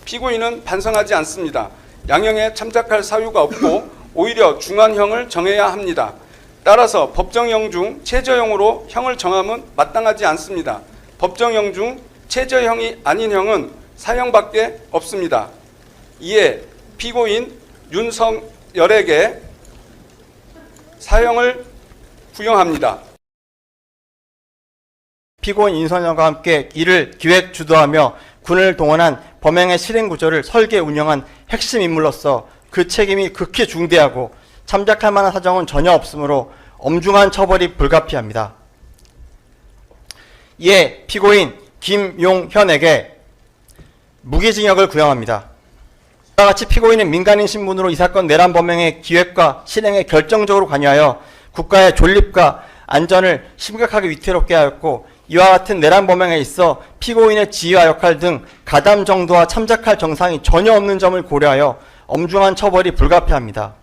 피고인은 반성하지 않습니다. 양형에 참작할 사유가 없고 오히려 중한형을 정해야 합니다. 따라서 법정형 중 최저형으로 형을 정함은 마땅하지 않습니다. 법정형 중 최저형이 아닌 형은 사형밖에 없습니다. 이에 피고인 윤석열에게 사형을 구형합니다. 피고인 윤석열과 함께 이를 기획 주도하며 군을 동원한 범행의 실행 구조를 설계 운영한 핵심 인물로서 그 책임이 극히 중대하고 참작할 만한 사정은 전혀 없으므로 엄중한 처벌이 불가피합니다. 이에 피고인 김용현에게 무기징역을 구형합니다. 이와 같이 피고인은 민간인 신분으로 이 사건 내란 범행의 기획과 실행에 결정적으로 관여하여 국가의 존립과 안전을 심각하게 위태롭게 하였고, 이와 같은 내란 범행에 있어 피고인의 지위와 역할 등 가담 정도와 참작할 정상이 전혀 없는 점을 고려하여 엄중한 처벌이 불가피합니다.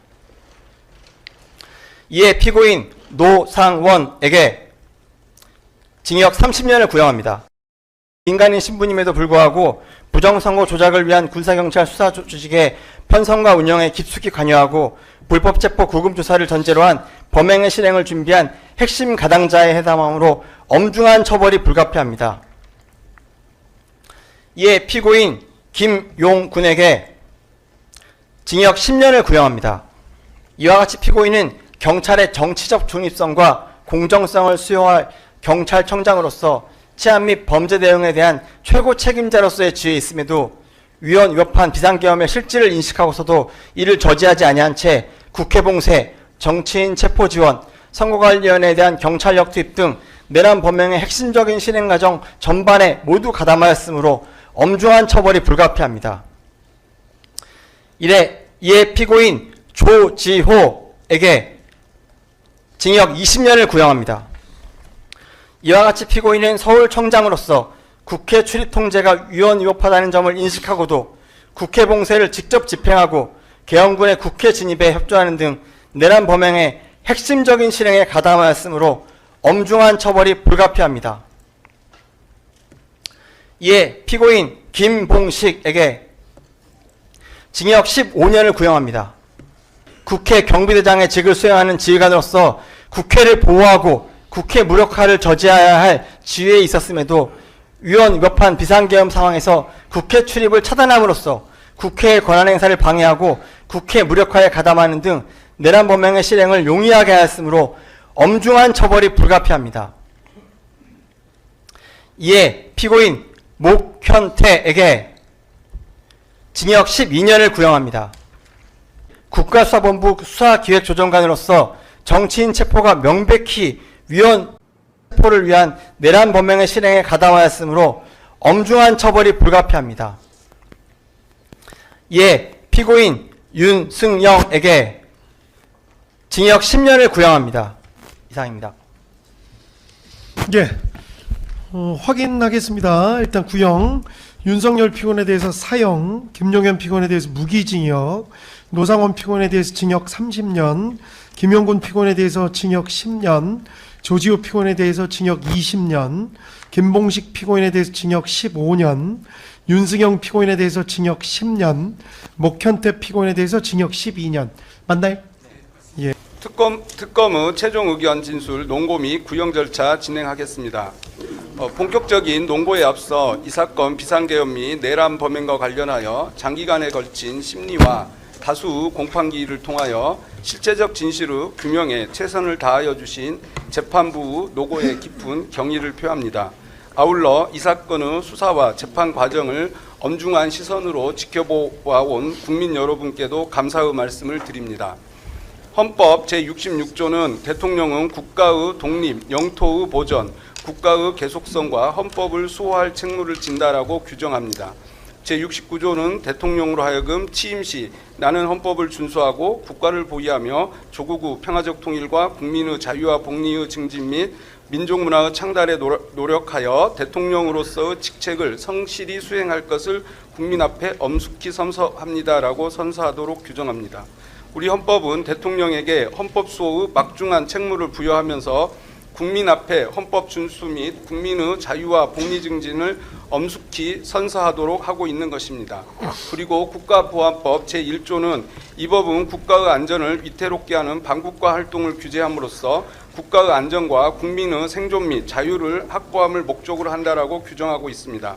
이에 피고인 노상원에게 징역 30년을 구형합니다. 민간인 신분임에도 불구하고 부정선거 조작을 위한 군사경찰 수사 조직의 편성과 운영에 깊숙이 관여하고 불법 체포 구금 조사를 전제로 한 범행의 실행을 준비한 핵심 가당자에 해당하므로 엄중한 처벌이 불가피합니다. 이에 피고인 김용군에게 징역 10년을 구형합니다. 이와 같이 피고인은 경찰의 정치적 중립성과 공정성을 수호할 경찰청장으로서 치안 및 범죄 대응에 대한 최고 책임자로서의 지위에 있음에도 위헌 위법한 비상계엄의 실질을 인식하고서도 이를 저지하지 아니한 채 국회 봉쇄, 정치인 체포 지원, 선거관리위원회에 대한 경찰력 투입 등 내란 범행의 핵심적인 실행 과정 전반에 모두 가담하였으므로 엄중한 처벌이 불가피합니다. 이에 피고인 조지호에게 징역 20년을 구형합니다. 이와 같이 피고인은 서울청장으로서 국회 출입 통제가 위헌 위법하다는 점을 인식하고도 국회 봉쇄를 직접 집행하고 계엄군의 국회 진입에 협조하는 등 내란 범행의 핵심적인 실행에 가담하였으므로 엄중한 처벌이 불가피합니다. 이에 피고인 김봉식에게 징역 15년을 구형합니다. 국회 경비대장의 직을 수행하는 지휘관으로서 국회를 보호하고 국회 무력화를 저지해야 할 지위에 있었음에도 위헌 위법한 비상계엄 상황에서 국회 출입을 차단함으로써 국회의 권한 행사를 방해하고 국회 무력화에 가담하는 등 내란 범행의 실행을 용이하게 하였으므로 엄중한 처벌이 불가피합니다. 이에 피고인 목현태에게 징역 12년을 구형합니다. 국가수사본부 수사기획조정관으로서 정치인 체포가 명백히 위헌 체포를 위한 내란 범행의 실행에 가담하였으므로 엄중한 처벌이 불가피합니다. 이에 피고인 윤승영에게 징역 10년을 구형합니다. 이상입니다. 예, 확인하겠습니다. 일단 구형, 윤석열 피고인에 대해서 사형, 김용현 피고인에 대해서 무기징역, 노상원 피고인에 대해서 징역 30년, 김용군 피고인에 대해서 징역 10년, 조지호 피고인에 대해서 징역 20년, 김봉식 피고인에 대해서 징역 15년, 윤승영 피고인에 대해서 징역 10년, 목현태 피고인에 대해서 징역 12년. 맞나요? 예. 특검의 최종 의견 진술, 논고 및 구형 절차 진행하겠습니다. 본격적인 논고에 앞서 이 사건 비상계엄 및 내란 범행과 관련하여 장기간에 걸친 심리와 다수 공판기일을 통하여 실체적 진실의 규명에 최선을 다하여 주신 재판부 노고에 깊은 경의를 표합니다. 아울러 이 사건의 수사와 재판 과정을 엄중한 시선으로 지켜보아온 국민 여러분께도 감사의 말씀을 드립니다. 헌법 제66조는 대통령은 국가의 독립, 영토의 보전, 국가의 계속성과 헌법을 수호할 책무를 진다라고 규정합니다. 제69조는 대통령으로 하여금 취임 시 나는 헌법을 준수하고 국가를 보위하며 조국의 평화적 통일과 국민의 자유와 복리의 증진 및 민족문화의 창달에 노력하여 대통령으로서의 직책을 성실히 수행할 것을 국민 앞에 엄숙히 선서합니다라고 선서하도록 규정합니다. 우리 헌법은 대통령에게 헌법 수호의 막중한 책무를 부여하면서 국민 앞에 헌법 준수 및 국민의 자유와 복리 증진을 엄숙히 선서하도록 하고 있는 것입니다. 그리고 국가보안법 제1조는 이 법은 국가의 안전을 위태롭게 하는 반국가 활동을 규제함으로써 국가의 안전과 국민의 생존 및 자유를 확보함을 목적으로 한다라고 규정하고 있습니다.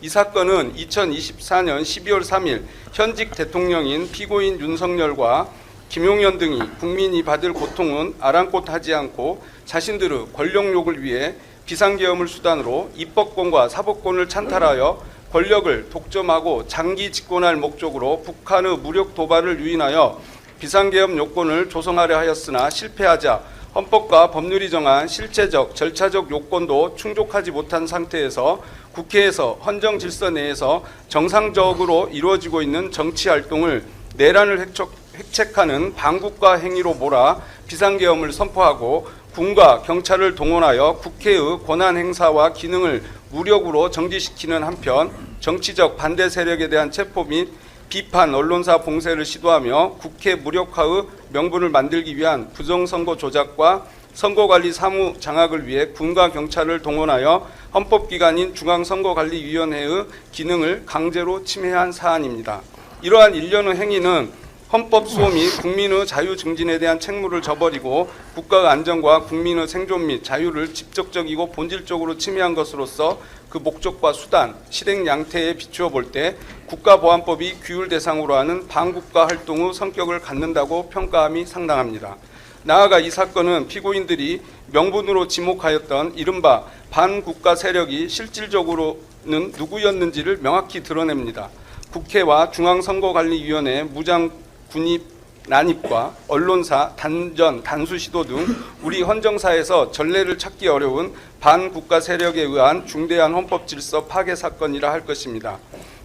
이 사건은 2024년 12월 3일 현직 대통령인 피고인 윤석열과 김용현 등이 국민이 받을 고통은 아랑곳하지 않고 자신들의 권력욕을 위해 비상계엄을 수단으로 입법권과 사법권을 찬탈하여 권력을 독점하고 장기 집권할 목적으로 북한의 무력 도발을 유인하여 비상계엄 요건을 조성하려 하였으나 실패하자 헌법과 법률이 정한 실체적, 절차적 요건도 충족하지 못한 상태에서 국회에서 헌정 질서 내에서 정상적으로 이루어지고 있는 정치 활동을 내란을 획책하는 반국가 행위로 몰아 비상계엄을 선포하고 군과 경찰을 동원하여 국회의 권한 행사와 기능을 무력으로 정지시키는 한편 정치적 반대 세력에 대한 체포 및 비판 언론사 봉쇄를 시도하며 국회 무력화의 명분을 만들기 위한 부정선거 조작과 선거관리 사무 장악을 위해 군과 경찰을 동원하여 헌법기관인 중앙선거관리위원회의 기능을 강제로 침해한 사안입니다. 이러한 일련의 행위는 헌법 수호 및 국민의 자유 증진에 대한 책무를 저버리고 국가의 안전과 국민의 생존 및 자유를 직접적이고 본질적으로 침해한 것으로서 그 목적과 수단, 실행 양태에 비추어 볼 때 국가보안법이 규율 대상으로 하는 반국가 활동의 성격을 갖는다고 평가함이 상당합니다. 나아가 이 사건은 피고인들이 명분으로 지목하였던 이른바 반국가 세력이 실질적으로는 누구였는지를 명확히 드러냅니다. 국회와 중앙선거관리위원회 무장 군입 난입과 언론사 단전 단수 시도 등 우리 헌정사에서 전례를 찾기 어려운 반국가 세력에 의한 중대한 헌법 질서 파괴 사건이라 할 것입니다.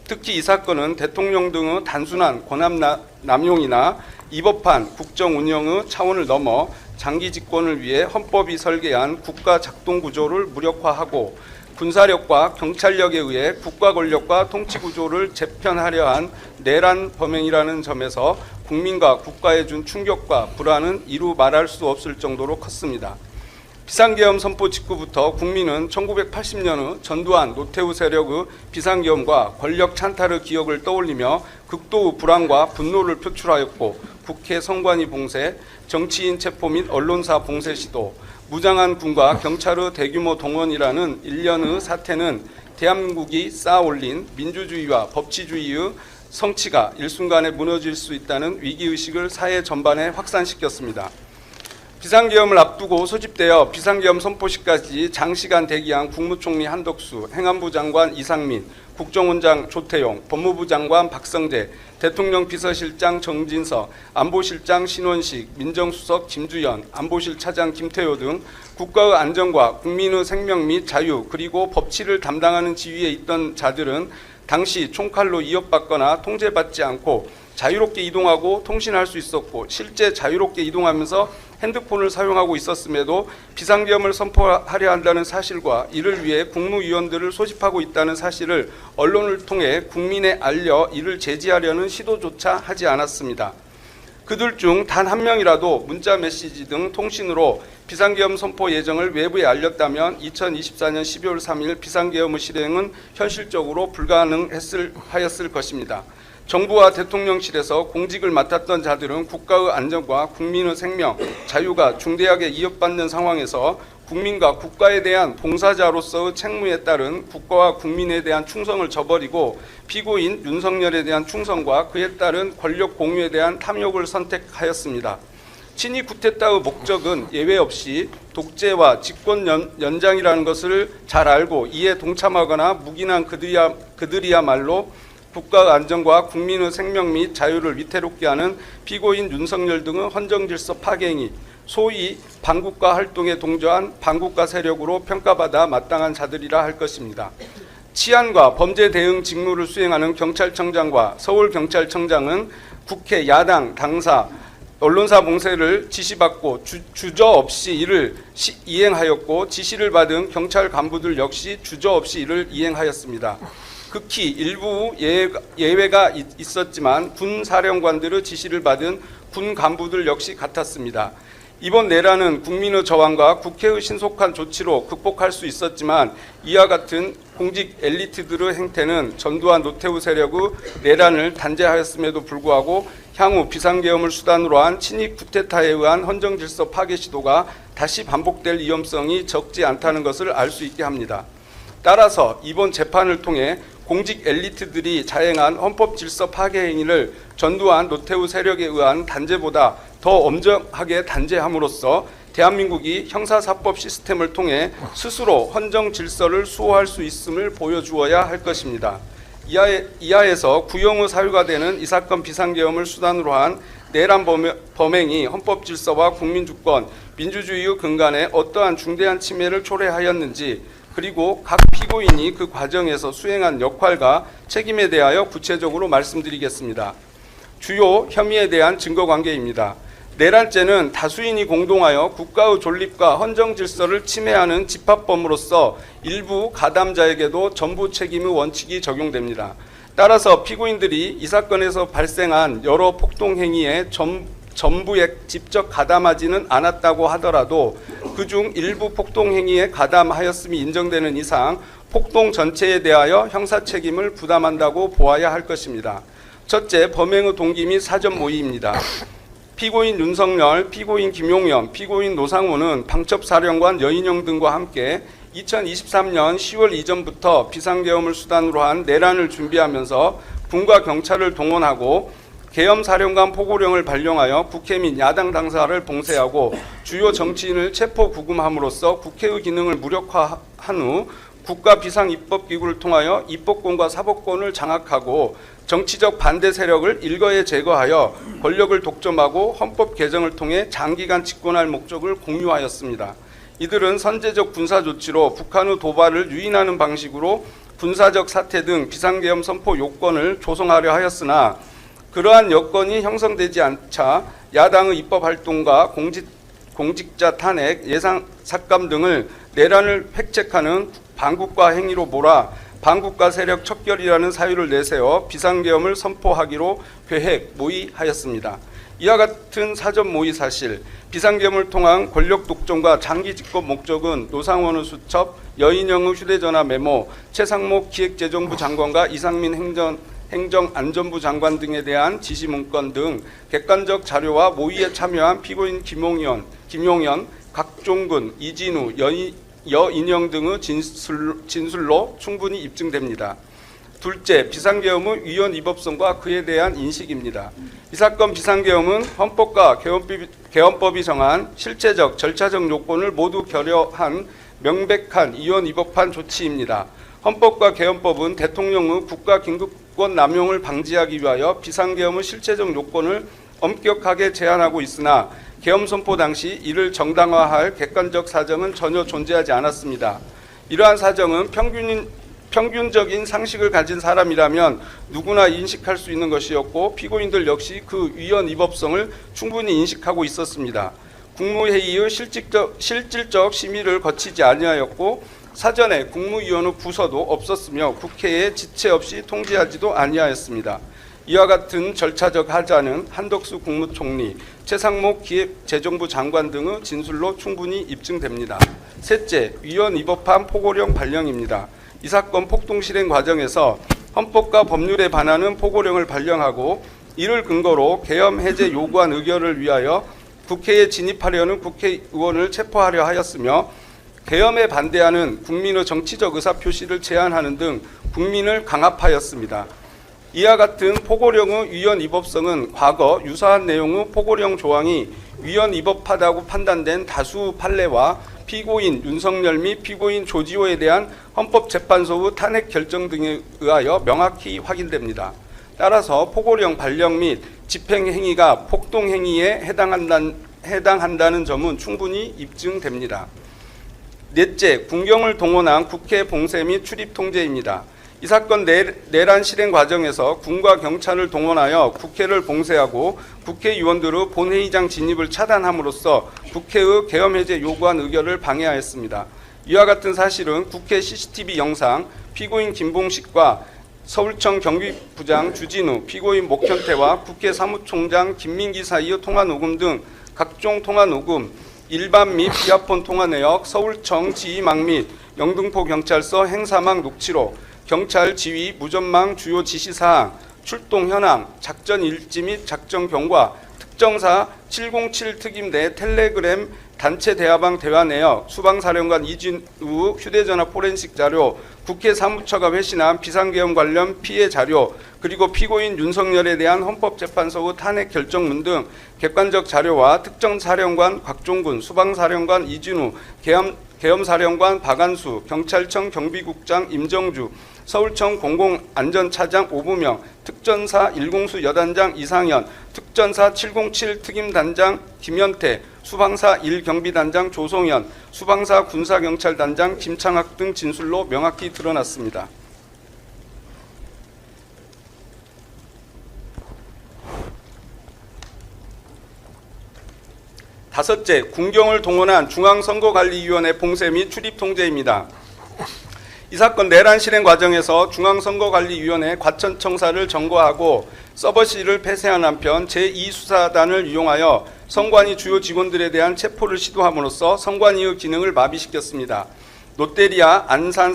특히 이 사건은 대통령 등의 단순한 권한 남용이나 입법한 국정 운영의 차원을 넘어 장기 집권을 위해 헌법이 설계한 국가 작동 구조를 무력화하고 군사력과 경찰력에 의해 국가 권력과 통치 구조를 재편하려 한 내란 범행이라는 점에서 국민과 국가에 준 충격과 불안은 이루 말할 수 없을 정도로 컸습니다. 비상계엄 선포 직후부터 국민은 1980년의 전두환, 노태우 세력의 비상계엄과 권력 찬탈의 기억을 떠올리며 극도의 불안과 분노를 표출하였고 국회 선관위 봉쇄, 정치인 체포 및 언론사 봉쇄 시도, 무장한 군과 경찰의 대규모 동원이라는 일련의 사태는 대한민국이 쌓아올린 민주주의와 법치주의의 성취가 일순간에 무너질 수 있다는 위기의식을 사회 전반에 확산시켰습니다. 비상계엄을 앞두고 소집되어 비상계엄 선포식까지 장시간 대기한 국무총리 한덕수, 행안부 장관 이상민, 국정원장 조태용, 법무부 장관 박성재, 대통령 비서실장 정진석, 안보실장 신원식, 민정수석 김주연, 안보실 차장 김태효 등 국가의 안전과 국민의 생명 및 자유 그리고 법치를 담당하는 지위에 있던 자들은 당시 총칼로 위협받거나 통제받지 않고 자유롭게 이동하고 통신할 수 있었고 실제 자유롭게 이동하면서 핸드폰을 사용하고 있었음에도 비상계엄을 선포하려 한다는 사실과 이를 위해 국무위원들을 소집하고 있다는 사실을 언론을 통해 국민에 알려 이를 제지하려는 시도조차 하지 않았습니다. 그들 중 단 한 명이라도 문자 메시지 등 통신으로 비상계엄 선포 예정을 외부에 알렸다면 2024년 12월 3일 비상계엄의 실행은 현실적으로 불가능하였을 것입니다. 정부와 대통령실에서 공직을 맡았던 자들은 국가의 안전과 국민의 생명, 자유가 중대하게 위협받는 상황에서 국민과 국가에 대한 봉사자로서의 책무에 따른 국가와 국민에 대한 충성을 저버리고 피고인 윤석열에 대한 충성과 그에 따른 권력 공유에 대한 탐욕을 선택하였습니다. 친위 쿠데타의 목적은 예외 없이 독재와 집권 연장이라는 것을 잘 알고 이에 동참하거나 묵인한 그들이야말로 국가 안전과 국민의 생명 및 자유를 위태롭게 하는 피고인 윤석열 등의 헌정질서 파괴행위, 소위 반국가 활동에 동조한 반국가 세력으로 평가받아 마땅한 자들이라 할 것입니다. 치안과 범죄 대응 직무를 수행하는 경찰청장과 서울경찰청장은 국회 야당 당사 언론사 봉쇄를 지시받고 주저없이 이를 이행하였고 지시를 받은 경찰 간부들 역시 주저없이 이를 이행하였습니다. 극히 일부 예외가 있었지만 군 사령관들의 지시를 받은 군 간부들 역시 같았습니다. 이번 내란은 국민의 저항과 국회의 신속한 조치로 극복할 수 있었지만 이와 같은 공직 엘리트들의 행태는 전두환 노태우 세력의 내란을 단죄하였음에도 불구하고 향후 비상계엄을 수단으로 한 친입 쿠데타에 의한 헌정질서 파괴 시도가 다시 반복될 위험성이 적지 않다는 것을 알 수 있게 합니다. 따라서 이번 재판을 통해 공직 엘리트들이 자행한 헌법질서 파괴 행위를 전두환 노태우 세력에 의한 단죄보다 더 엄정하게 단죄함으로써 대한민국이 형사사법 시스템을 통해 스스로 헌정질서를 수호할 수 있음을 보여주어야 할 것입니다. 이하에서 구형의 사유가 되는 이 사건 비상계엄을 수단으로 한 내란 범행이 헌법질서와 국민주권, 민주주의의 근간에 어떠한 중대한 침해를 초래하였는지, 그리고 각 피고인이 그 과정에서 수행한 역할과 책임에 대하여 구체적으로 말씀드리겠습니다. 주요 혐의에 대한 증거관계입니다. 내란죄는 다수인이 공동하여 국가의 존립과 헌정질서를 침해하는 집합범으로서 일부 가담자에게도 전부 책임의 원칙이 적용됩니다. 따라서 피고인들이 이 사건에서 발생한 여러 폭동행위에 전부에 직접 가담하지는 않았다고 하더라도 그중 일부 폭동행위에 가담하였음이 인정되는 이상 폭동 전체에 대하여 형사책임을 부담한다고 보아야 할 것입니다. 첫째, 범행의 동기 및 사전 모의입니다. 피고인 윤석열, 피고인 김용현, 피고인 노상호는 방첩사령관 여인영 등과 함께 2023년 10월 이전부터 비상계엄을 수단으로 한 내란을 준비하면서 군과 경찰을 동원하고 계엄사령관 포고령을 발령하여 국회 및 야당 당사를 봉쇄하고 주요 정치인을 체포 구금함으로써 국회의 기능을 무력화한 후 국가비상입법기구를 통하여 입법권과 사법권을 장악하고 정치적 반대 세력을 일거에 제거하여 권력을 독점하고 헌법 개정을 통해 장기간 집권할 목적을 공유하였습니다. 이들은 선제적 군사조치로 북한의 도발을 유인하는 방식으로 군사적 사태 등 비상계엄 선포 요건을 조성하려 하였으나 그러한 여건이 형성되지 않자 야당의 입법활동과 공직자 탄핵, 예상 삭감 등을 내란을 획책하는 반국가 행위로 몰아 반국가 세력 척결이라는 사유를 내세워 비상계엄을 선포하기로 계획 모의하였습니다. 이와 같은 사전 모의 사실, 비상계엄을 통한 권력 독점과 장기 집권 목적은 노상원의 수첩, 여인영의 휴대전화 메모, 최상목 기획재정부 장관과 이상민 행정안전부 장관 등에 대한 지시문건 등 객관적 자료와 모의에 참여한 피고인 김용현, 각종근, 이진우, 여인영 등의 진술로 충분히 입증됩니다. 둘째, 비상계엄의 위헌 위법성과 그에 대한 인식입니다. 이 사건 비상계엄은 헌법과 계엄법이 정한 실체적, 절차적 요건을 모두 결여한 명백한 위헌 위법한 조치입니다. 헌법과 계엄법은 대통령의 국가긴급권 남용을 방지하기 위하여 비상계엄의 실체적 요건을 엄격하게 제한하고 있으나 계엄 선포 당시 이를 정당화할 객관적 사정은 전혀 존재하지 않았습니다. 이러한 사정은 평균적인 상식을 가진 사람이라면 누구나 인식할 수 있는 것이었고 피고인들 역시 그 위헌 위법성을 충분히 인식하고 있었습니다. 국무회의의 실질적 심의를 거치지 아니하였고 사전에 국무위원의 부서도 없었으며 국회에 지체 없이 통지하지도 아니하였습니다. 이와 같은 절차적 하자는 한덕수 국무총리, 최상목 기획재정부 장관 등의 진술로 충분히 입증됩니다. 셋째, 위헌 위법한 포고령 발령입니다. 이 사건 폭동 실행 과정에서 헌법과 법률에 반하는 포고령을 발령하고 이를 근거로 계엄 해제 요구안 의결을 위하여 국회에 진입하려는 국회의원을 체포하려 하였으며 계엄에 반대하는 국민의 정치적 의사표시를 제한하는 등 국민을 강압하였습니다. 이와 같은 포고령의 위헌 위법성은 과거 유사한 내용의 포고령 조항이 위헌 위법하다고 판단된 다수 판례와 피고인 윤석열 및 피고인 조지호에 대한 헌법재판소의 탄핵 결정 등에 의하여 명확히 확인됩니다. 따라서 포고령 발령 및 집행 행위가 폭동 행위에 해당한다는 점은 충분히 입증됩니다. 넷째, 군경을 동원한 국회 봉쇄 및 출입 통제입니다. 이 사건 내란 실행 과정에서 군과 경찰을 동원하여 국회를 봉쇄하고 국회의원들의 본회의장 진입을 차단함으로써 국회의 계엄 해제 요구안 의결을 방해하였습니다. 이와 같은 사실은 국회 CCTV 영상, 피고인 김봉식과 서울청 경비부장 주진우, 피고인 목현태와 국회 사무총장 김민기 사이의 통화 녹음 등 각종 통화 녹음, 일반 및 비아폰 통화 내역, 서울청 지휘망 및 영등포 경찰서 행사망 녹취록, 경찰 지휘 무전망 주요 지시사항, 출동 현황, 작전 일지 및 작전 경과, 특정사 707 특임 내 텔레그램 단체 대화방 대화 내역, 수방사령관 이진우 휴대전화 포렌식 자료, 국회 사무처가 회신한 비상계엄 관련 피해 자료, 그리고 피고인 윤석열에 대한 헌법재판소 탄핵 결정문 등 객관적 자료와 특정 사령관 곽종군, 수방사령관 이진우, 계엄사령관 박안수, 경찰청 경비국장 임정주, 서울청 공공안전차장 오부명, 특전사 1공수 여단장 이상현, 특전사 707 특임단장 김현태, 수방사 1경비단장 조성현, 수방사 군사경찰단장 김창학 등 진술로 명확히 드러났습니다. 다섯째, 군경을 동원한 중앙선거관리위원회 봉쇄 및 출입 통제입니다. 이 사건 내란 실행 과정에서 중앙선거관리위원회 과천청사를 점거하고 서버실을 폐쇄한 한편 제2수사단을 이용하여 선관위 주요 직원들에 대한 체포를 시도함으로써 선관위의 기능을 마비시켰습니다. 롯데리아 안산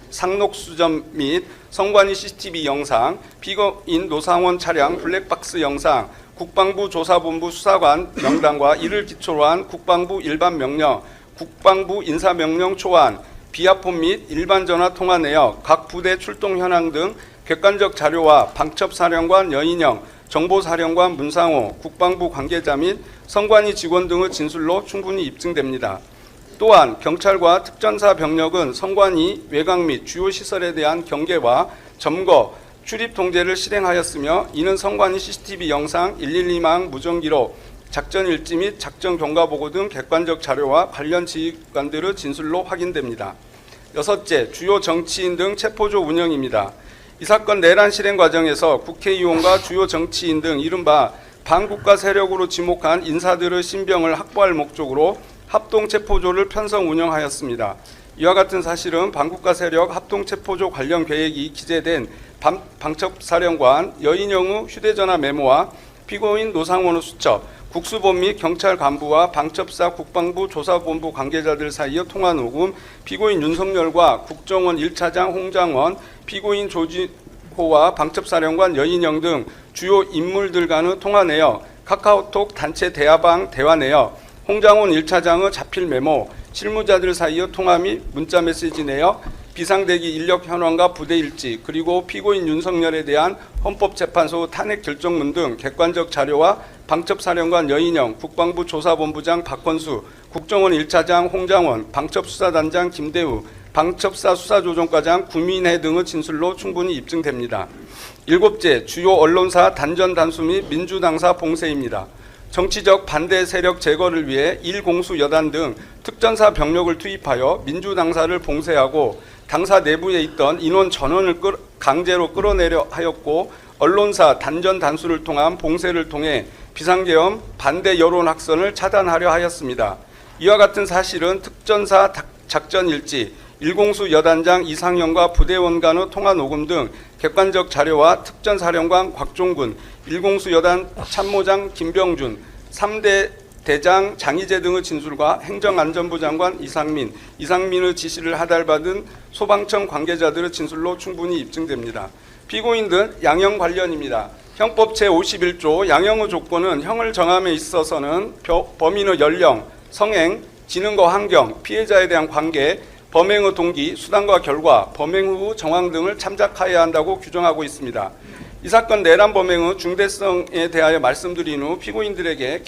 상록수점 및 선관위 CCTV 영상, 피고인 노상원 차량 블랙박스 영상, 국방부 조사본부 수사관 명단과 이를 기초로 한 국방부 일반 명령, 국방부 인사명령 초안, 비아폰 및 일반 전화 통화 내역, 각 부대 출동 현황 등 객관적 자료와 방첩사령관 여인영, 정보사령관 문상호, 국방부 관계자 및 선관위 직원 등의 진술로 충분히 입증됩니다. 또한 경찰과 특전사 병력은 선관위 외곽 및 주요 시설에 대한 경계와 점거, 출입 통제를 실행하였으며 이는 선관위 CCTV 영상, 112망 무전기록, 작전 일지 및 작전 경과보고 등 객관적 자료와 관련 지휘관들의 진술로 확인됩니다. 여섯째, 주요 정치인 등 체포조 운영입니다. 이 사건 내란 실행 과정에서 국회의원과 주요 정치인 등 이른바 반국가 세력으로 지목한 인사들의 신병을 확보할 목적으로 합동체포조를 편성 운영하였습니다. 이와 같은 사실은 반국가 세력 합동체포조 관련 계획이 기재된 방첩사령관 여인영의 휴대전화 메모와 피고인 노상원의 수첩, 국수본 및 경찰 간부와 방첩사 국방부 조사본부 관계자들 사이의 통화 녹음, 피고인 윤석열과 국정원 1차장 홍장원, 피고인 조진호와 방첩사령관 여인영 등 주요 인물들 간의 통화 내역, 카카오톡 단체 대화방 대화 내역, 홍장원 1차장의 자필 메모, 실무자들 사이의 통화 및 문자 메시지 내역, 비상대기 인력 현황과 부대 일지, 그리고 피고인 윤석열에 대한 헌법재판소 탄핵 결정문 등 객관적 자료와 방첩사령관 여인영, 국방부 조사본부장 박헌수, 국정원 1차장 홍장원, 방첩수사단장 김대우, 방첩사 수사조정과장 구민혜 등의 진술로 충분히 입증됩니다. 일곱째, 주요 언론사 단전 단수 및 민주당사 봉쇄입니다. 정치적 반대 세력 제거를 위해 1공수 여단 등 특전사 병력을 투입하여 민주당사를 봉쇄하고 당사 내부에 있던 인원 전원을 강제로 끌어내려 하였고 언론사 단전 단수를 통한 봉쇄를 통해 비상계엄 반대 여론 확산을 차단하려 하였습니다. 이와 같은 사실은 특전사 작전 일지, 1공수 여단장 이상현과 부대원 간의 통화 녹음 등 객관적 자료와 특전사령관 곽종군, 1공수 여단 참모장 김병준, 3대 대장 장희재 등의 진술과 행정안전부 장관 이상민의 지시를 하달받은 소방청 관계자들의 진술로 충분히 입증됩니다. 피고인들 양형 관련입니다. 형법 제51조 양형의 조건은 형을 정함에 있어서는 범인의 연령, 성행, 지능과 환경, 피해자에 대한 관계, 범행의 동기, 수단과 결과, 범행 후 정황 등을 참작하여야 한다고 규정하고 있습니다. 이 사건 내란 범행의 중대성에 대하여 말씀드린 후 피고인들에게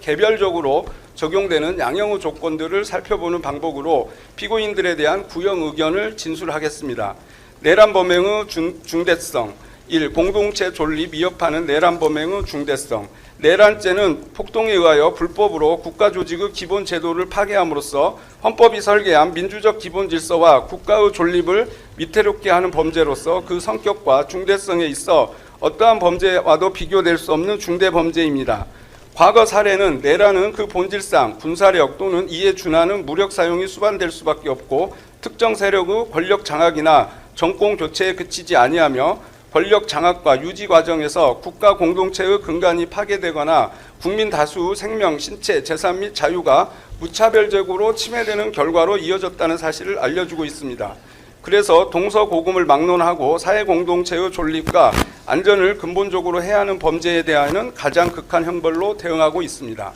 개별적으로 적용되는 양형의 조건들을 살펴보는 방법으로 피고인들에 대한 구형 의견을 진술하겠습니다. 내란 범행의 중대성 1. 공동체 존립 위협하는 내란 범행의 중대성. 내란죄는 폭동에 의하여 불법으로 국가조직의 기본 제도를 파괴함으로써 헌법이 설계한 민주적 기본 질서와 국가의 존립을 위태롭게 하는 범죄로서 그 성격과 중대성에 있어 어떠한 범죄와도 비교될 수 없는 중대 범죄입니다. 과거 사례는 내란은 그 본질상 군사력 또는 이에 준하는 무력 사용이 수반될 수밖에 없고 특정 세력의 권력 장악이나 정권 교체에 그치지 아니하며 권력 장악과 유지 과정에서 국가 공동체의 근간이 파괴되거나 국민 다수 생명, 신체, 재산 및 자유가 무차별적으로 침해되는 결과로 이어졌다는 사실을 알려주고 있습니다. 그래서 동서고금을 막론하고 사회 공동체의 존립과 안전을 근본적으로 해하는 범죄에 대하여는 가장 극한 형벌로 대응하고 있습니다.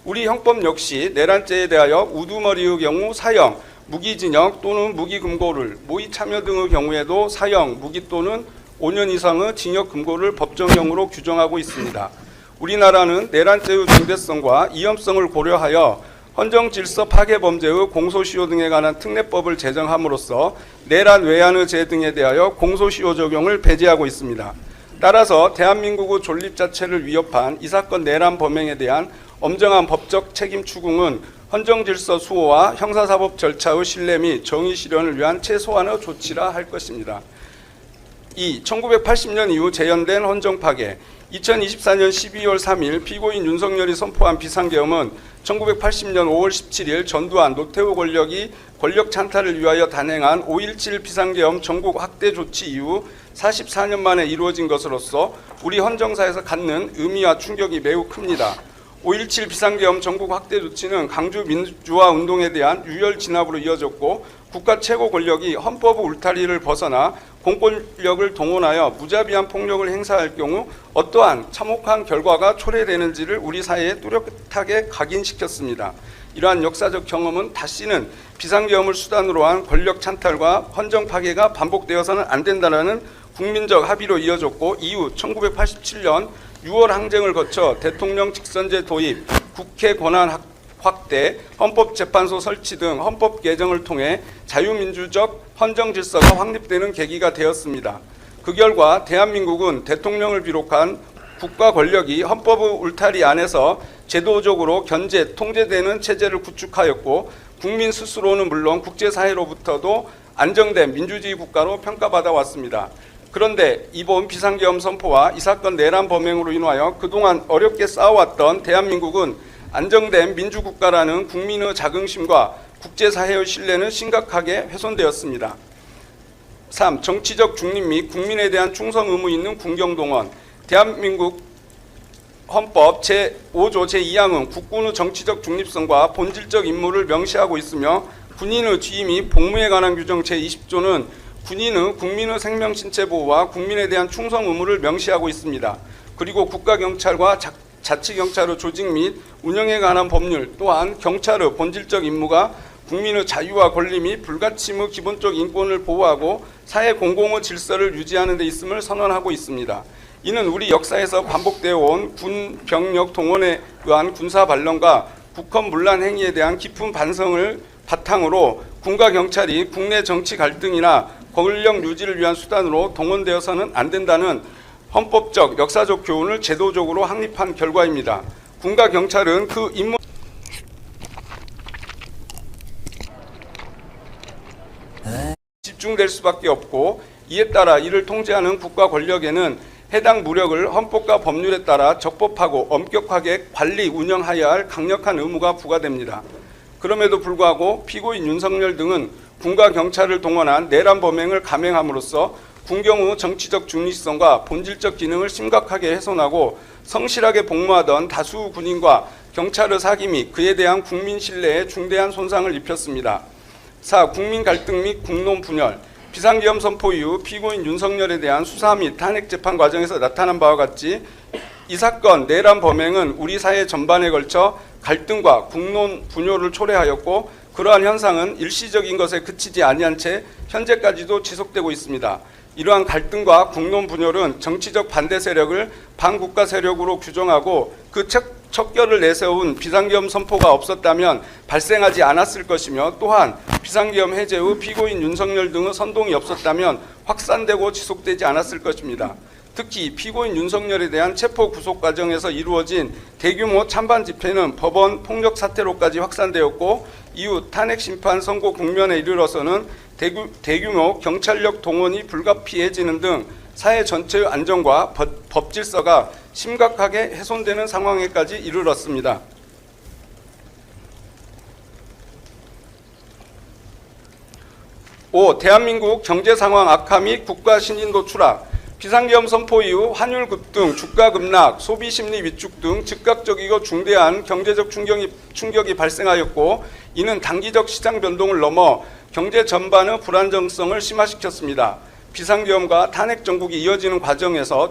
우리 형법 역시 내란죄에 대하여 우두머리의 경우 사형, 무기징역 또는 무기금고를, 모의 참여 등의 경우에도 사형, 무기 또는 5년 이상의 징역 금고를 법정형으로 규정하고 있습니다. 우리나라는 내란죄의 중대성과 위험성을 고려하여 헌정질서 파괴 범죄의 공소시효 등에 관한 특례법을 제정함으로써 내란 외환의 죄 등에 대하여 공소시효 적용을 배제하고 있습니다. 따라서 대한민국의 존립 자체를 위협한 이 사건 내란 범행에 대한 엄정한 법적 책임 추궁은 헌정질서 수호와 형사사법 절차의 신뢰 및 정의 실현을 위한 최소한의 조치라 할 것입니다. 2. 1980년 이후 재현된 헌정 파괴. 2024년 12월 3일 피고인 윤석열이 선포한 비상계엄은 1980년 5월 17일 전두환, 노태우 권력이 권력 찬탈을 위하여 단행한 5.17 비상계엄 전국 확대 조치 이후 44년 만에 이루어진 것으로서 우리 헌정사에서 갖는 의미와 충격이 매우 큽니다. 5.17 비상계엄 전국 확대 조치는 강주 민주화 운동에 대한 유혈 진압으로 이어졌고 국가 최고 권력이 헌법의 울타리를 벗어나 공권력을 동원하여 무자비한 폭력을 행사할 경우 어떠한 참혹한 결과가 초래되는지를 우리 사회에 뚜렷하게 각인시켰습니다. 이러한 역사적 경험은 다시는 비상계엄을 수단으로 한 권력 찬탈과 헌정 파괴가 반복되어서는 안 된다는 국민적 합의로 이어졌고 이후 1987년 6월 항쟁을 거쳐 대통령 직선제 도입, 국회 권한 확대, 헌법재판소 설치 등 헌법 개정을 통해 자유민주적 헌정 질서가 확립되는 계기가 되었습니다. 그 결과 대한민국은 대통령을 비롯한 국가 권력이 헌법의 울타리 안에서 제도적으로 견제, 통제되는 체제를 구축하였고 국민 스스로는 물론 국제사회로부터도 안정된 민주주의 국가로 평가받아 왔습니다. 그런데 이번 비상계엄 선포와 이 사건 내란 범행으로 인하여 그동안 어렵게 쌓아왔던 대한민국은 안정된 민주국가라는 국민의 자긍심과 국제사회의 신뢰는 심각하게 훼손되었습니다. 3. 정치적 중립 및 국민에 대한 충성 의무 있는 군경동원. 대한민국 헌법 제5조 제2항은 국군의 정치적 중립성과 본질적 임무를 명시하고 있으며 군인의 지휘 및 복무에 관한 규정 제20조는 군인은 국민의 생명 신체 보호와 국민에 대한 충성 의무를 명시하고 있습니다. 그리고 국가경찰과 자치경찰의 조직 및 운영에 관한 법률 또한 경찰의 본질적 임무가 국민의 자유와 권리 및 불가침의 기본적 인권을 보호하고 사회 공공의 질서를 유지하는 데 있음을 선언하고 있습니다. 이는 우리 역사에서 반복되어 온 군 병력 동원에 의한 군사 반론과 국헌 문란 행위에 대한 깊은 반성을 바탕으로 군과 경찰이 국내 정치 갈등이나 권력 유지를 위한 수단으로 동원되어서는 안 된다는 헌법적, 역사적 교훈을 제도적으로 확립한 결과입니다. 군과 경찰은 그 임무 집중될 수밖에 없고 이에 따라 이를 통제하는 국가 권력에는 해당 무력을 헌법과 법률에 따라 적법하고 엄격하게 관리, 운영하여야 할 강력한 의무가 부과됩니다. 그럼에도 불구하고 피고인 윤석열 등은 군과 경찰을 동원한 내란 범행을 감행함으로써 군경의 정치적 중립성과 본질적 기능을 심각하게 훼손하고 성실하게 복무하던 다수 군인과 경찰의 사기 및 그에 대한 국민 신뢰에 중대한 손상을 입혔습니다. 4. 국민 갈등 및 국론 분열. 비상계엄 선포 이후 피고인 윤석열에 대한 수사 및 탄핵 재판 과정에서 나타난 바와 같이 이 사건 내란 범행은 우리 사회 전반에 걸쳐 갈등과 국론 분열을 초래하였고 그러한 현상은 일시적인 것에 그치지 아니한 채 현재까지도 지속되고 있습니다. 이러한 갈등과 국론 분열은 정치적 반대 세력을 반국가 세력으로 규정하고 그 척결을 내세운 비상계엄 선포가 없었다면 발생하지 않았을 것이며 또한 비상계엄 해제 후 피고인 윤석열 등의 선동이 없었다면 확산되고 지속되지 않았을 것입니다. 특히 피고인 윤석열에 대한 체포 구속 과정에서 이루어진 대규모 찬반 집회는 법원 폭력 사태로까지 확산되었고 이후 탄핵 심판 선고 국면에 이르러서는 대규모 경찰력 동원이 불가피해지는 등 사회 전체의 안정과 법 질서가 심각하게 훼손되는 상황에까지 이르렀습니다. 5. 대한민국 경제 상황 악화 및 국가 신인도 추락. 비상계엄 선포 이후 환율 급등, 주가 급락, 소비 심리 위축 등 즉각적이고 중대한 경제적 충격이 발생하였고, 이는 단기적 시장 변동을 넘어 경제 전반의 불안정성을 심화시켰습니다. 비상계엄과 탄핵 정국이 이어지는 과정에서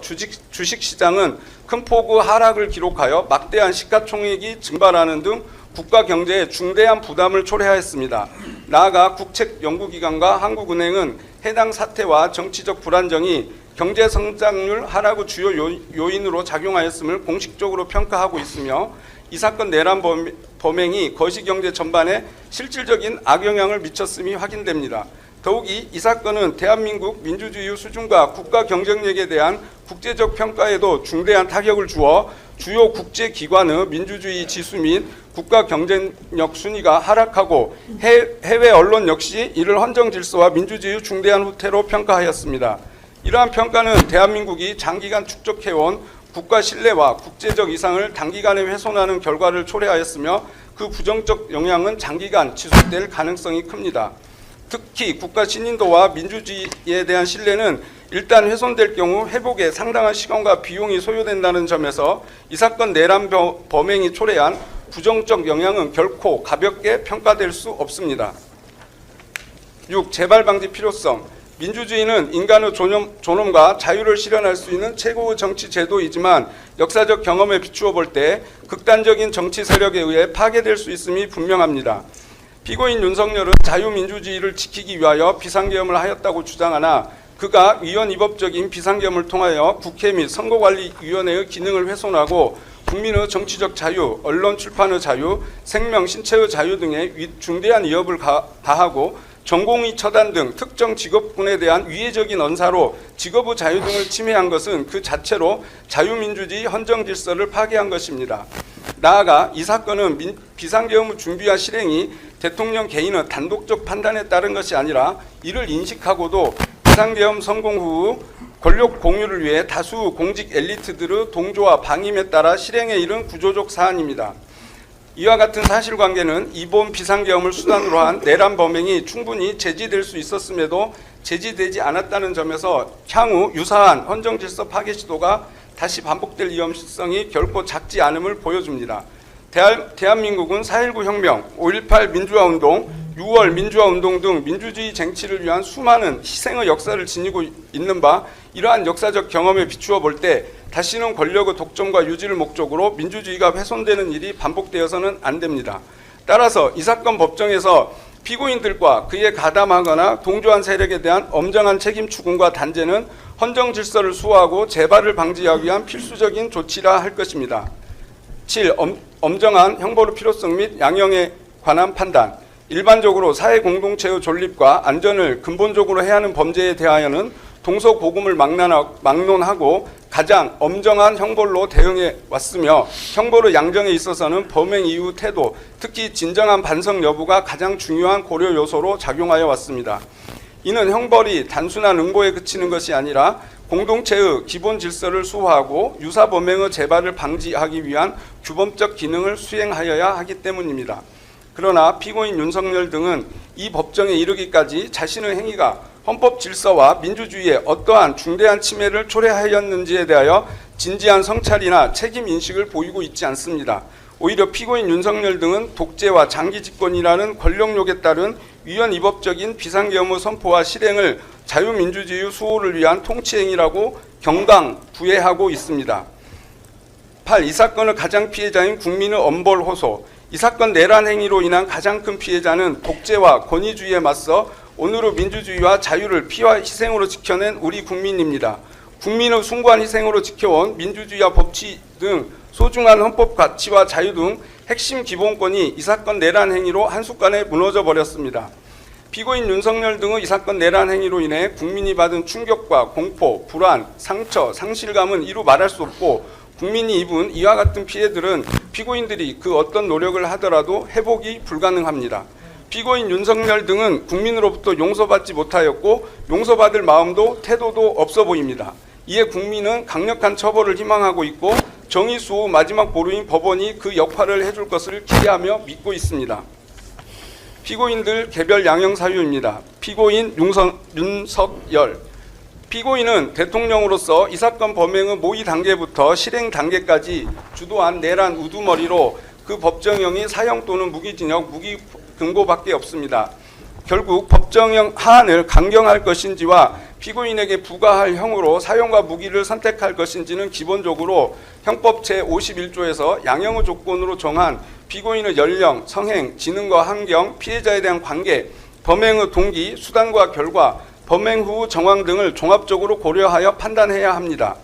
주식시장은 큰 폭의 하락을 기록하여 막대한 시가총액이 증발하는 등 국가 경제에 중대한 부담을 초래하였습니다. 나아가 국책연구기관과 한국은행은 해당 사태와 정치적 불안정이 경제 성장률 하락의 주요 요인으로 작용하였음을 공식적으로 평가하고 있으며, 이 사건 내란 범행이 거시경제 전반에 실질적인 악영향을 미쳤음이 확인됩니다. 더욱이 이 사건은 대한민국 민주주의 수준과 국가 경쟁력에 대한 국제적 평가에도 중대한 타격을 주어 주요 국제기관의 민주주의 지수 및 국가 경쟁력 순위가 하락하고 해외 언론 역시 이를 헌정 질서와 민주주의의 중대한 후퇴로 평가하였습니다. 이러한 평가는 대한민국이 장기간 축적해온 국가 신뢰와 국제적 이상을 단기간에 훼손하는 결과를 초래하였으며, 그 부정적 영향은 장기간 지속될 가능성이 큽니다. 특히 국가 신인도와 민주주의에 대한 신뢰는 일단 훼손될 경우 회복에 상당한 시간과 비용이 소요된다는 점에서 이 사건 내란 범행이 초래한 부정적 영향은 결코 가볍게 평가될 수 없습니다. 6. 재발 방지 필요성. 민주주의는 인간의 존엄과 자유를 실현할 수 있는 최고의 정치 제도이지만, 역사적 경험에 비추어 볼 때 극단적인 정치 세력에 의해 파괴될 수 있음이 분명합니다. 피고인 윤석열은 자유민주주의를 지키기 위하여 비상계엄을 하였다고 주장하나, 그가 위헌위법적인 비상계엄을 통하여 국회 및 선거관리위원회의 기능을 훼손하고 국민의 정치적 자유, 언론 출판의 자유, 생명, 신체의 자유 등에 중대한 위협을 가하고 전공의 처단 등 특정 직업군에 대한 위해적인 언사로 직업의 자유 등을 침해한 것은 그 자체로 자유민주주의 헌정 질서를 파괴한 것입니다. 나아가 이 사건은 비상계엄의 준비와 실행이 대통령 개인의 단독적 판단에 따른 것이 아니라, 이를 인식하고도 비상계엄 성공 후 권력 공유를 위해 다수 공직 엘리트들의 동조와 방임에 따라 실행에 이른 구조적 사안입니다. 이와 같은 사실관계는 이번 비상계엄을 수단으로 한 내란 범행이 충분히 제지될 수 있었음에도 제지되지 않았다는 점에서 향후 유사한 헌정질서 파괴 시도가 다시 반복될 위험성이 결코 작지 않음을 보여줍니다. 대한민국은 4.19 혁명, 5.18 민주화운동, 6월 민주화운동 등 민주주의 쟁취를 위한 수많은 희생의 역사를 지니고 있는 바, 이러한 역사적 경험에 비추어 볼 때 다시는 권력의 독점과 유지를 목적으로 민주주의가 훼손되는 일이 반복되어서는 안 됩니다. 따라서 이 사건 법정에서 피고인들과 그에 가담하거나 동조한 세력에 대한 엄정한 책임 추궁과 단죄는 헌정 질서를 수호하고 재발을 방지하기 위한 필수적인 조치라 할 것입니다. 7. 엄정한 형벌의 필요성 및 양형에 관한 판단. 일반적으로 사회 공동체의 존립과 안전을 근본적으로 해하는 범죄에 대하여는 동서고금을 막론하고 가장 엄정한 형벌로 대응해 왔으며, 형벌의 양정에 있어서는 범행 이후 태도, 특히 진정한 반성 여부가 가장 중요한 고려 요소로 작용하여 왔습니다. 이는 형벌이 단순한 응고에 그치는 것이 아니라 공동체의 기본 질서를 수호하고 유사 범행의 재발을 방지하기 위한 규범적 기능을 수행하여야 하기 때문입니다. 그러나 피고인 윤석열 등은 이 법정에 이르기까지 자신의 행위가 헌법 질서와 민주주의에 어떠한 중대한 침해를 초래하였는지에 대하여 진지한 성찰이나 책임 인식을 보이고 있지 않습니다. 오히려 피고인 윤석열 등은 독재와 장기 집권이라는 권력욕에 따른 위헌위법적인 비상계엄의 선포와 실행을 자유민주주의 수호를 위한 통치행위라고 경강부회하고 있습니다. 8. 이 사건의 가장 피해자인 국민의 엄벌 호소. 이 사건 내란 행위로 인한 가장 큰 피해자는 독재와 권위주의에 맞서 오늘의 민주주의와 자유를 피와 희생으로 지켜낸 우리 국민입니다. 국민의 숭고한 희생으로 지켜온 민주주의와 법치 등 소중한 헌법 가치와 자유 등 핵심 기본권이 이 사건 내란 행위로 한순간에 무너져 버렸습니다. 피고인 윤석열 등의 이 사건 내란 행위로 인해 국민이 받은 충격과 공포, 불안, 상처, 상실감은 이루 말할 수 없고, 국민이 입은 이와 같은 피해들은 피고인들이 그 어떤 노력을 하더라도 회복이 불가능합니다. 피고인 윤석열 등은 국민으로부터 용서받지 못하였고 용서받을 마음도 태도도 없어 보입니다. 이에 국민은 강력한 처벌을 희망하고 있고 정의 수호 마지막 보루인 법원이 그 역할을 해줄 것을 기대하며 믿고 있습니다. 피고인들 개별 양형 사유입니다. 피고인 윤석열. 피고인은 대통령으로서 이 사건 범행의 모의 단계부터 실행 단계까지 주도한 내란 우두머리로 그 법정형이 사형 또는 무기징역, 무기금고밖에 없습니다. 결국 법정형 하한을 강경할 것인지와 피고인에게 부과할 형으로 사형과 무기를 선택할 것인지는 기본적으로 형법 제51조에서 양형의 조건으로 정한 피고인의 연령, 성행, 지능과 환경, 피해자에 대한 관계, 범행의 동기, 수단과 결과, 범행 후 정황 등을 종합적으로 고려하여 판단해야 합니다.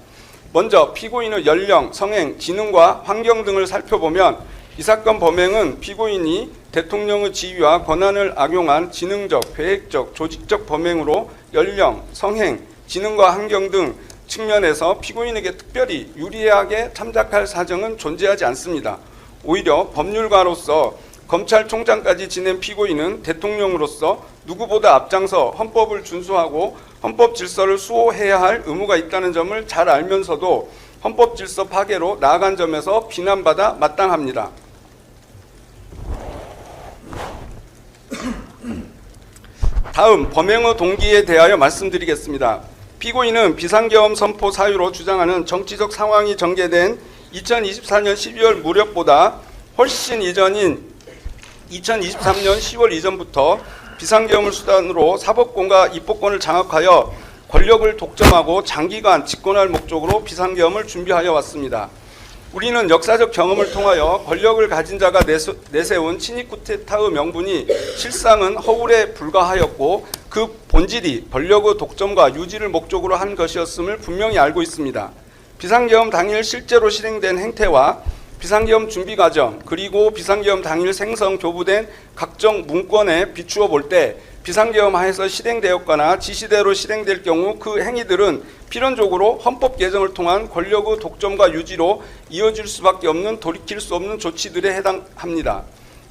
먼저 피고인의 연령, 성행, 지능과 환경 등을 살펴보면 이 사건 범행은 피고인이 대통령의 지위와 권한을 악용한 지능적, 계획적, 조직적 범행으로 연령, 성행, 지능과 환경 등 측면에서 피고인에게 특별히 유리하게 참작할 사정은 존재하지 않습니다. 오히려 법률가로서 검찰총장까지 지낸 피고인은 대통령으로서 누구보다 앞장서 헌법을 준수하고 헌법 질서를 수호해야 할 의무가 있다는 점을 잘 알면서도 헌법 질서 파괴로 나아간 점에서 비난받아 마땅합니다. 다음 범행의 동기에 대하여 말씀드리겠습니다. 피고인은 비상계엄 선포 사유로 주장하는 정치적 상황이 전개된 2024년 12월 무렵보다 훨씬 이전인 2023년 10월 이전부터 비상계엄을 수단으로 사법권과 입법권을 장악하여 권력을 독점하고 장기간 집권할 목적으로 비상계엄을 준비하여 왔습니다. 우리는 역사적 경험을 통하여 권력을 가진 자가 내세운 친위쿠데타의 명분이 실상은 허울에 불과하였고 그 본질이 권력의 독점과 유지를 목적으로 한 것이었음을 분명히 알고 있습니다. 비상계엄 당일 실제로 실행된 행태와 비상계엄 준비 과정 그리고 비상계엄 당일 생성 교부된 각종 문건에 비추어 볼 때 비상계엄 하에서 실행되었거나 지시대로 실행될 경우 그 행위들은 필연적으로 헌법 개정을 통한 권력의 독점과 유지로 이어질 수밖에 없는 돌이킬 수 없는 조치들에 해당합니다.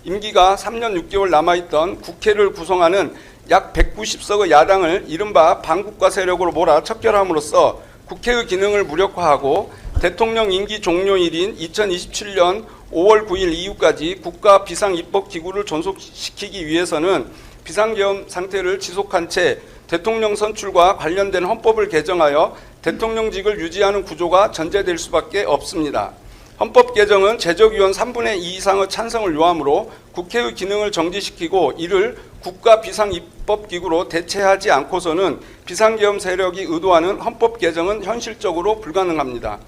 임기가 3년 6개월 남아있던 국회를 구성하는 약 190석의 야당을 이른바 반국가 세력으로 몰아 척결함으로써 국회의 기능을 무력화하고 대통령 임기 종료일인 2027년 5월 9일 이후까지 국가 비상입법기구를 존속시키기 위해서는 비상계엄 상태를 지속한 채 대통령 선출과 관련된 헌법을 개정하여 대통령직을 유지하는 구조가 전제될 수밖에 없습니다. 헌법 개정은 제적의원 3분의 2 이상의 찬성을 요하므로 국회의 기능을 정지시키고 이를 국가 비상입법기구로 대체하지 않고서는 비상계엄 세력이 의도하는 헌법 개정은 현실적으로 불가능합니다.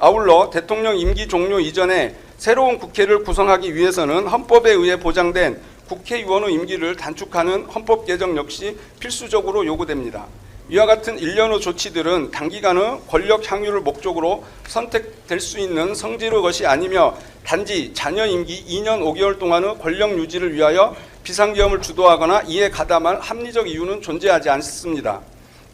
아울러 대통령 임기 종료 이전에 새로운 국회를 구성하기 위해서는 헌법에 의해 보장된 국회의원의 임기를 단축하는 헌법 개정 역시 필수적으로 요구됩니다. 이와 같은 일련의 조치들은 단기간의 권력 향유를 목적으로 선택될 수 있는 성질의 것이 아니며 단지 자녀 임기 2년 5개월 동안의 권력 유지를 위하여 비상계엄을 주도하거나 이에 가담할 합리적 이유는 존재하지 않습니다.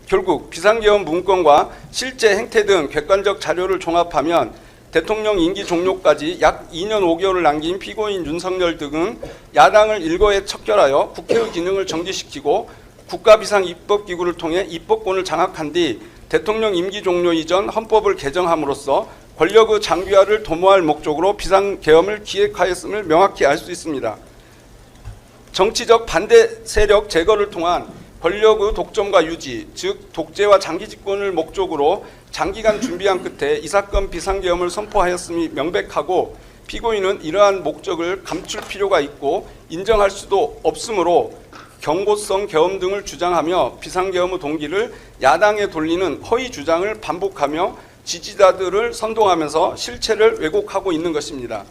결국 비상계엄 문건과 실제 행태 등 객관적 자료를 종합하면 대통령 임기 종료까지 약 2년 5개월을 남긴 피고인 윤석열 등은 야당을 일거에 척결하여 국회의 기능을 정지시키고 국가비상입법기구를 통해 입법권을 장악한 뒤 대통령 임기 종료 이전 헌법을 개정함으로써 권력의 장기화를 도모할 목적으로 비상계엄을 기획하였음을 명확히 알 수 있습니다. 정치적 반대 세력 제거를 통한 권력의 독점과 유지, 즉 독재와 장기 집권을 목적으로 장기간 준비한 끝에 이 사건 비상계엄을 선포하였음이 명백하고 피고인은 이러한 목적을 감출 필요가 있고 인정할 수도 없으므로 경고성 계엄 등을 주장하며 비상계엄의 동기를 야당에 돌리는 허위 주장을 반복하며 지지자들을 선동하면서 실체를 왜곡하고 있는 것입니다.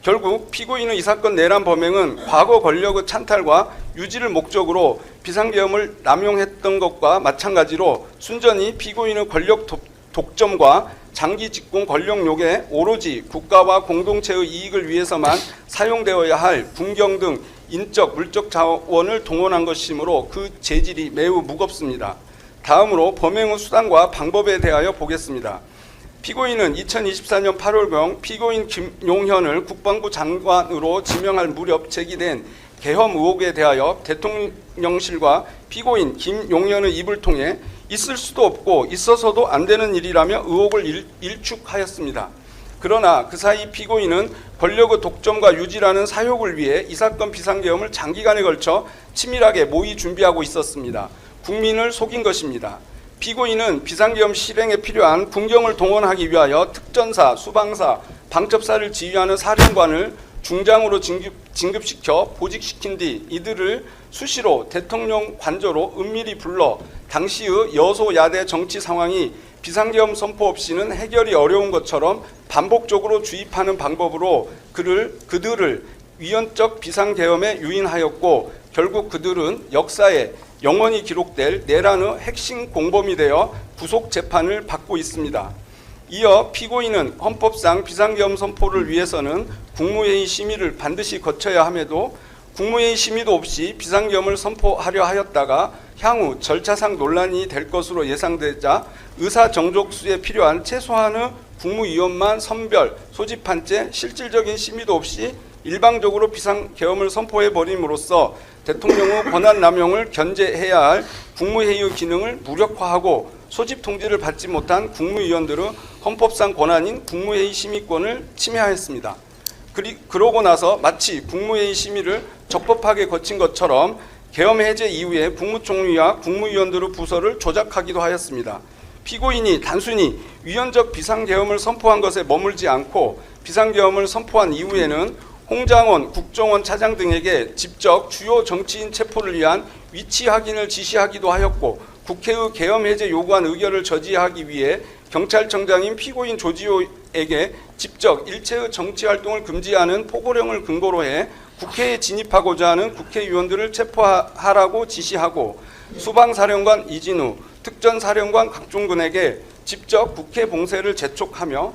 결국 피고인의 이 사건 내란 범행은 과거 권력의 찬탈과 유지를 목적으로 비상계엄을 남용했던 것과 마찬가지로 순전히 피고인의 권력 독점과 장기 집권 권력욕에 오로지 국가와 공동체의 이익을 위해서만 사용되어야 할 군경 등 인적, 물적 자원을 동원한 것이므로 그 재질이 매우 무겁습니다. 다음으로 범행의 수단과 방법에 대하여 보겠습니다. 피고인은 2024년 8월경 피고인 김용현을 국방부 장관으로 지명할 무렵 제기된 계엄 의혹에 대하여 대통령실과 피고인 김용현의 입을 통해 있을 수도 없고 있어서도 안 되는 일이라며 의혹을 일축하였습니다. 그러나 그 사이 피고인은 권력의 독점과 유지라는 사욕을 위해 이 사건 비상계엄을 장기간에 걸쳐 치밀하게 모의 준비하고 있었습니다. 국민을 속인 것입니다. 피고인은 비상계엄 실행에 필요한 군경을 동원하기 위하여 특전사, 수방사, 방첩사를 지휘하는 사령관을 중장으로 진급시켜 보직시킨 뒤 이들을 수시로 대통령 관저로 은밀히 불러 당시의 여소야대 정치 상황이 비상계엄 선포 없이는 해결이 어려운 것처럼 반복적으로 주입하는 방법으로 그들을 위헌적 비상계엄에 유인하였고, 결국 그들은 역사에 영원히 기록될 내란의 핵심 공범이 되어 구속 재판을 받고 있습니다. 이어 피고인은 헌법상 비상계엄 선포를 위해서는 국무회의 심의를 반드시 거쳐야 함에도 국무회의 심의도 없이 비상계엄을 선포하려 하였다가 향후 절차상 논란이 될 것으로 예상되자 의사정족수에 필요한 최소한의 국무위원만 선별, 소집한 채 실질적인 심의도 없이 일방적으로 비상계엄을 선포해버림으로써 대통령의 권한남용을 견제해야 할 국무회의의 기능을 무력화하고 소집 통지를 받지 못한 국무위원들의 헌법상 권한인 국무회의 심의권을 침해하였습니다. 그러고 나서 마치 국무회의 심의를 적법하게 거친 것처럼 계엄 해제 이후에 국무총리와 국무위원들의 부서를 조작하기도 하였습니다. 피고인이 단순히 위헌적 비상계엄을 선포한 것에 머물지 않고 비상계엄을 선포한 이후에는 홍장원 국정원 차장 등에게 직접 주요 정치인 체포를 위한 위치 확인을 지시하기도 하였고, 국회의 계엄 해제 요구안 의결을 저지하기 위해 경찰청장인 피고인 조지호에게 직접 일체의 정치 활동을 금지하는 포고령을 근거로 해 국회에 진입하고자 하는 국회의원들을 체포하라고 지시하고, 수방사령관 이진우, 특전사령관 각종군에게 직접 국회 봉쇄를 재촉하며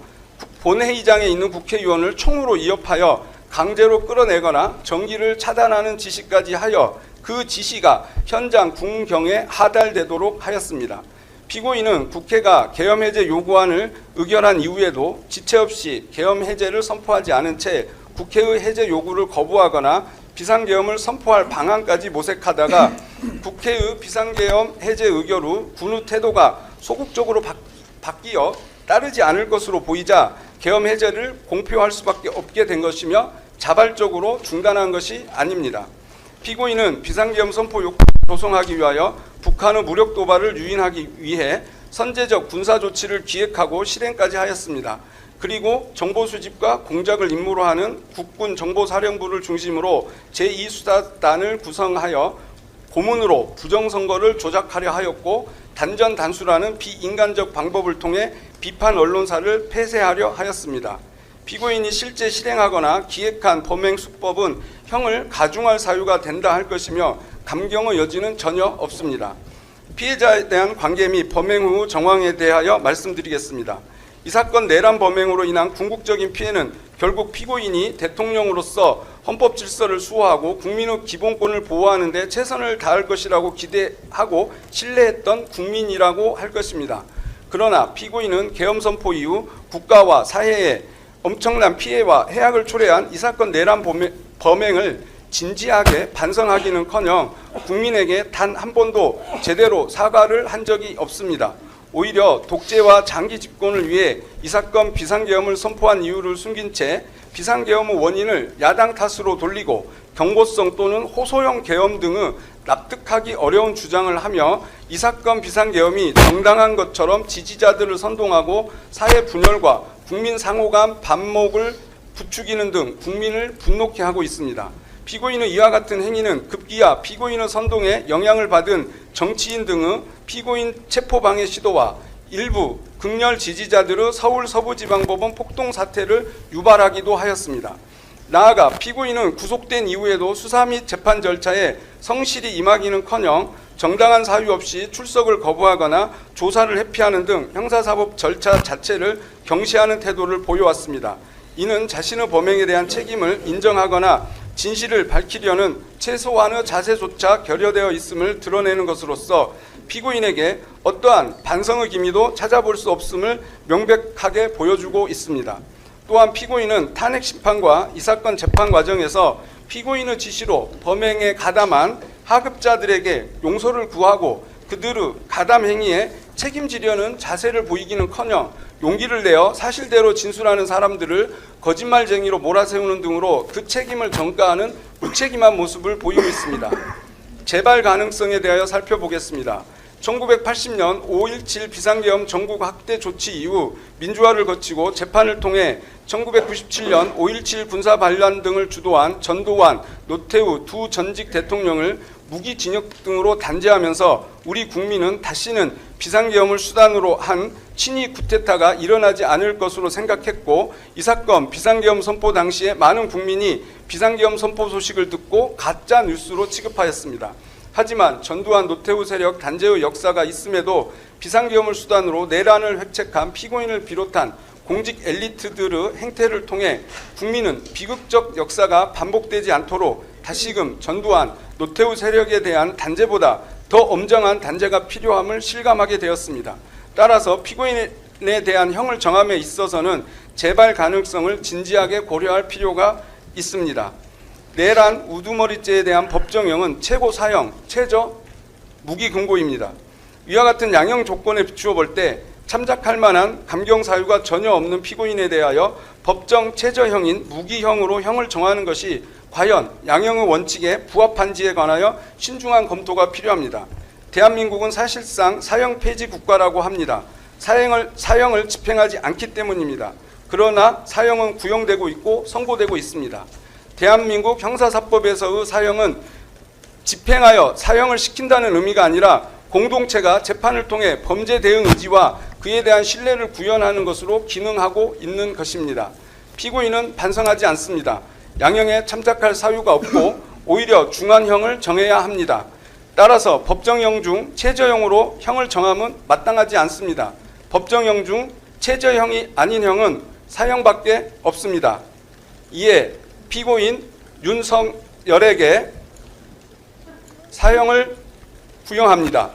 본회의장에 있는 국회의원을 총으로 위협하여 강제로 끌어내거나 전기를 차단하는 지시까지 하여 그 지시가 현장 군경에 하달되도록 하였습니다. 피고인은 국회가 계엄 해제 요구안을 의결한 이후에도 지체 없이 계엄 해제를 선포하지 않은 채 국회의 해제 요구를 거부하거나 비상계엄을 선포할 방안까지 모색하다가 국회의 비상계엄 해제 의결 후 군의 태도가 소극적으로 바뀌어 따르지 않을 것으로 보이자 계엄 해제를 공표할 수밖에 없게 된 것이며 자발적으로 중단한 것이 아닙니다. 피고인은 비상계엄 선포 요구를 조성하기 위하여 북한의 무력 도발을 유인하기 위해 선제적 군사 조치를 기획하고 실행까지 하였습니다. 그리고 정보 수집과 공작을 임무로 하는 국군 정보사령부를 중심으로 제2수사단을 구성하여 고문으로 부정선거를 조작하려 하였고, 단전단수라는 비인간적 방법을 통해 비판 언론사를 폐쇄하려 하였습니다. 피고인이 실제 실행하거나 기획한 범행 수법은 형을 가중할 사유가 된다 할 것이며 감경의 여지는 전혀 없습니다. 피해자에 대한 관계 및 범행 후 정황에 대하여 말씀드리겠습니다. 이 사건 내란 범행으로 인한 궁극적인 피해는 결국 피고인이 대통령으로서 헌법 질서를 수호하고 국민의 기본권을 보호하는 데 최선을 다할 것이라고 기대하고 신뢰했던 국민이라고 할 것입니다. 그러나 피고인은 계엄 선포 이후 국가와 사회에 엄청난 피해와 해악을 초래한 이 사건 내란 범행을 진지하게 반성하기는커녕 국민에게 단 한 번도 제대로 사과를 한 적이 없습니다. 오히려 독재와 장기 집권을 위해 이 사건 비상계엄을 선포한 이유를 숨긴 채 비상계엄의 원인을 야당 탓으로 돌리고 경고성 또는 호소형 계엄 등의 납득하기 어려운 주장을 하며 이 사건 비상계엄이 정당한 것처럼 지지자들을 선동하고 사회 분열과 국민 상호간 반목을 부추기는 등 국민을 분노케 하고 있습니다. 피고인의 이와 같은 행위는 급기야 피고인의 선동에 영향을 받은 정치인 등의 피고인 체포 방해 시도와 일부 극렬 지지자들의 서울 서부지방법원 폭동 사태를 유발하기도 하였습니다. 나아가 피고인은 구속된 이후에도 수사 및 재판 절차에 성실히 임하기는커녕 정당한 사유 없이 출석을 거부하거나 조사를 회피하는 등 형사사법 절차 자체를 경시하는 태도를 보여왔습니다. 이는 자신의 범행에 대한 책임을 인정하거나 진실을 밝히려는 최소한의 자세조차 결여되어 있음을 드러내는 것으로서 피고인에게 어떠한 반성의 기미도 찾아볼 수 없음을 명백하게 보여주고 있습니다. 또한 피고인은 탄핵 심판과 이 사건 재판 과정에서 피고인의 지시로 범행에 가담한 하급자들에게 용서를 구하고 그들의 가담 행위에 책임지려는 자세를 보이기는커녕 용기를 내어 사실대로 진술하는 사람들을 거짓말쟁이로 몰아세우는 등으로 그 책임을 전가하는 무책임한 모습을 보이고 있습니다. 재발 가능성에 대하여 살펴보겠습니다. 1980년 5.17 비상계엄 전국 확대 조치 이후 민주화를 거치고 재판을 통해 1997년 5.17 군사 반란 등을 주도한 전두환, 노태우 두 전직 대통령을 무기징역 등으로 단죄하면서 우리 국민은 다시는 비상계엄을 수단으로 한 친위 쿠데타가 일어나지 않을 것으로 생각했고, 이 사건 비상계엄 선포 당시에 많은 국민이 비상계엄 선포 소식을 듣고 가짜 뉴스로 취급하였습니다. 하지만 전두환 노태우 세력 단죄의 역사가 있음에도 비상계엄을 수단으로 내란을 획책한 피고인을 비롯한 공직 엘리트들의 행태를 통해 국민은 비극적 역사가 반복되지 않도록 다시금 전두환 노태우 세력에 대한 단죄보다 더 엄정한 단죄가 필요함을 실감하게 되었습니다. 따라서 피고인에 대한 형을 정함에 있어서는 재발 가능성을 진지하게 고려할 필요가 있습니다. 내란 우두머리죄에 대한 법정형은 최고 사형, 최저 무기금고입니다. 이와 같은 양형 조건에 비추어 볼 때 참작할 만한 감경 사유가 전혀 없는 피고인에 대하여 법정 최저형인 무기형으로 형을 정하는 것이 과연 양형의 원칙에 부합한지에 관하여 신중한 검토가 필요합니다. 대한민국은 사실상 사형 폐지 국가라고 합니다. 사형을 집행하지 않기 때문입니다. 그러나 사형은 구형되고 있고 선고되고 있습니다. 대한민국 형사사법에서의 사형은 집행하여 사형을 시킨다는 의미가 아니라 공동체가 재판을 통해 범죄 대응 의지와 그에 대한 신뢰를 구현하는 것으로 기능하고 있는 것입니다. 피고인은 반성하지 않습니다. 양형에 참작할 사유가 없고 오히려 중한형을 정해야 합니다. 따라서 법정형 중 최저형으로 형을 정함은 마땅하지 않습니다. 법정형 중 최저형이 아닌 형은 사형밖에 없습니다. 이에 피고인 윤석열에게 사형을 구형합니다.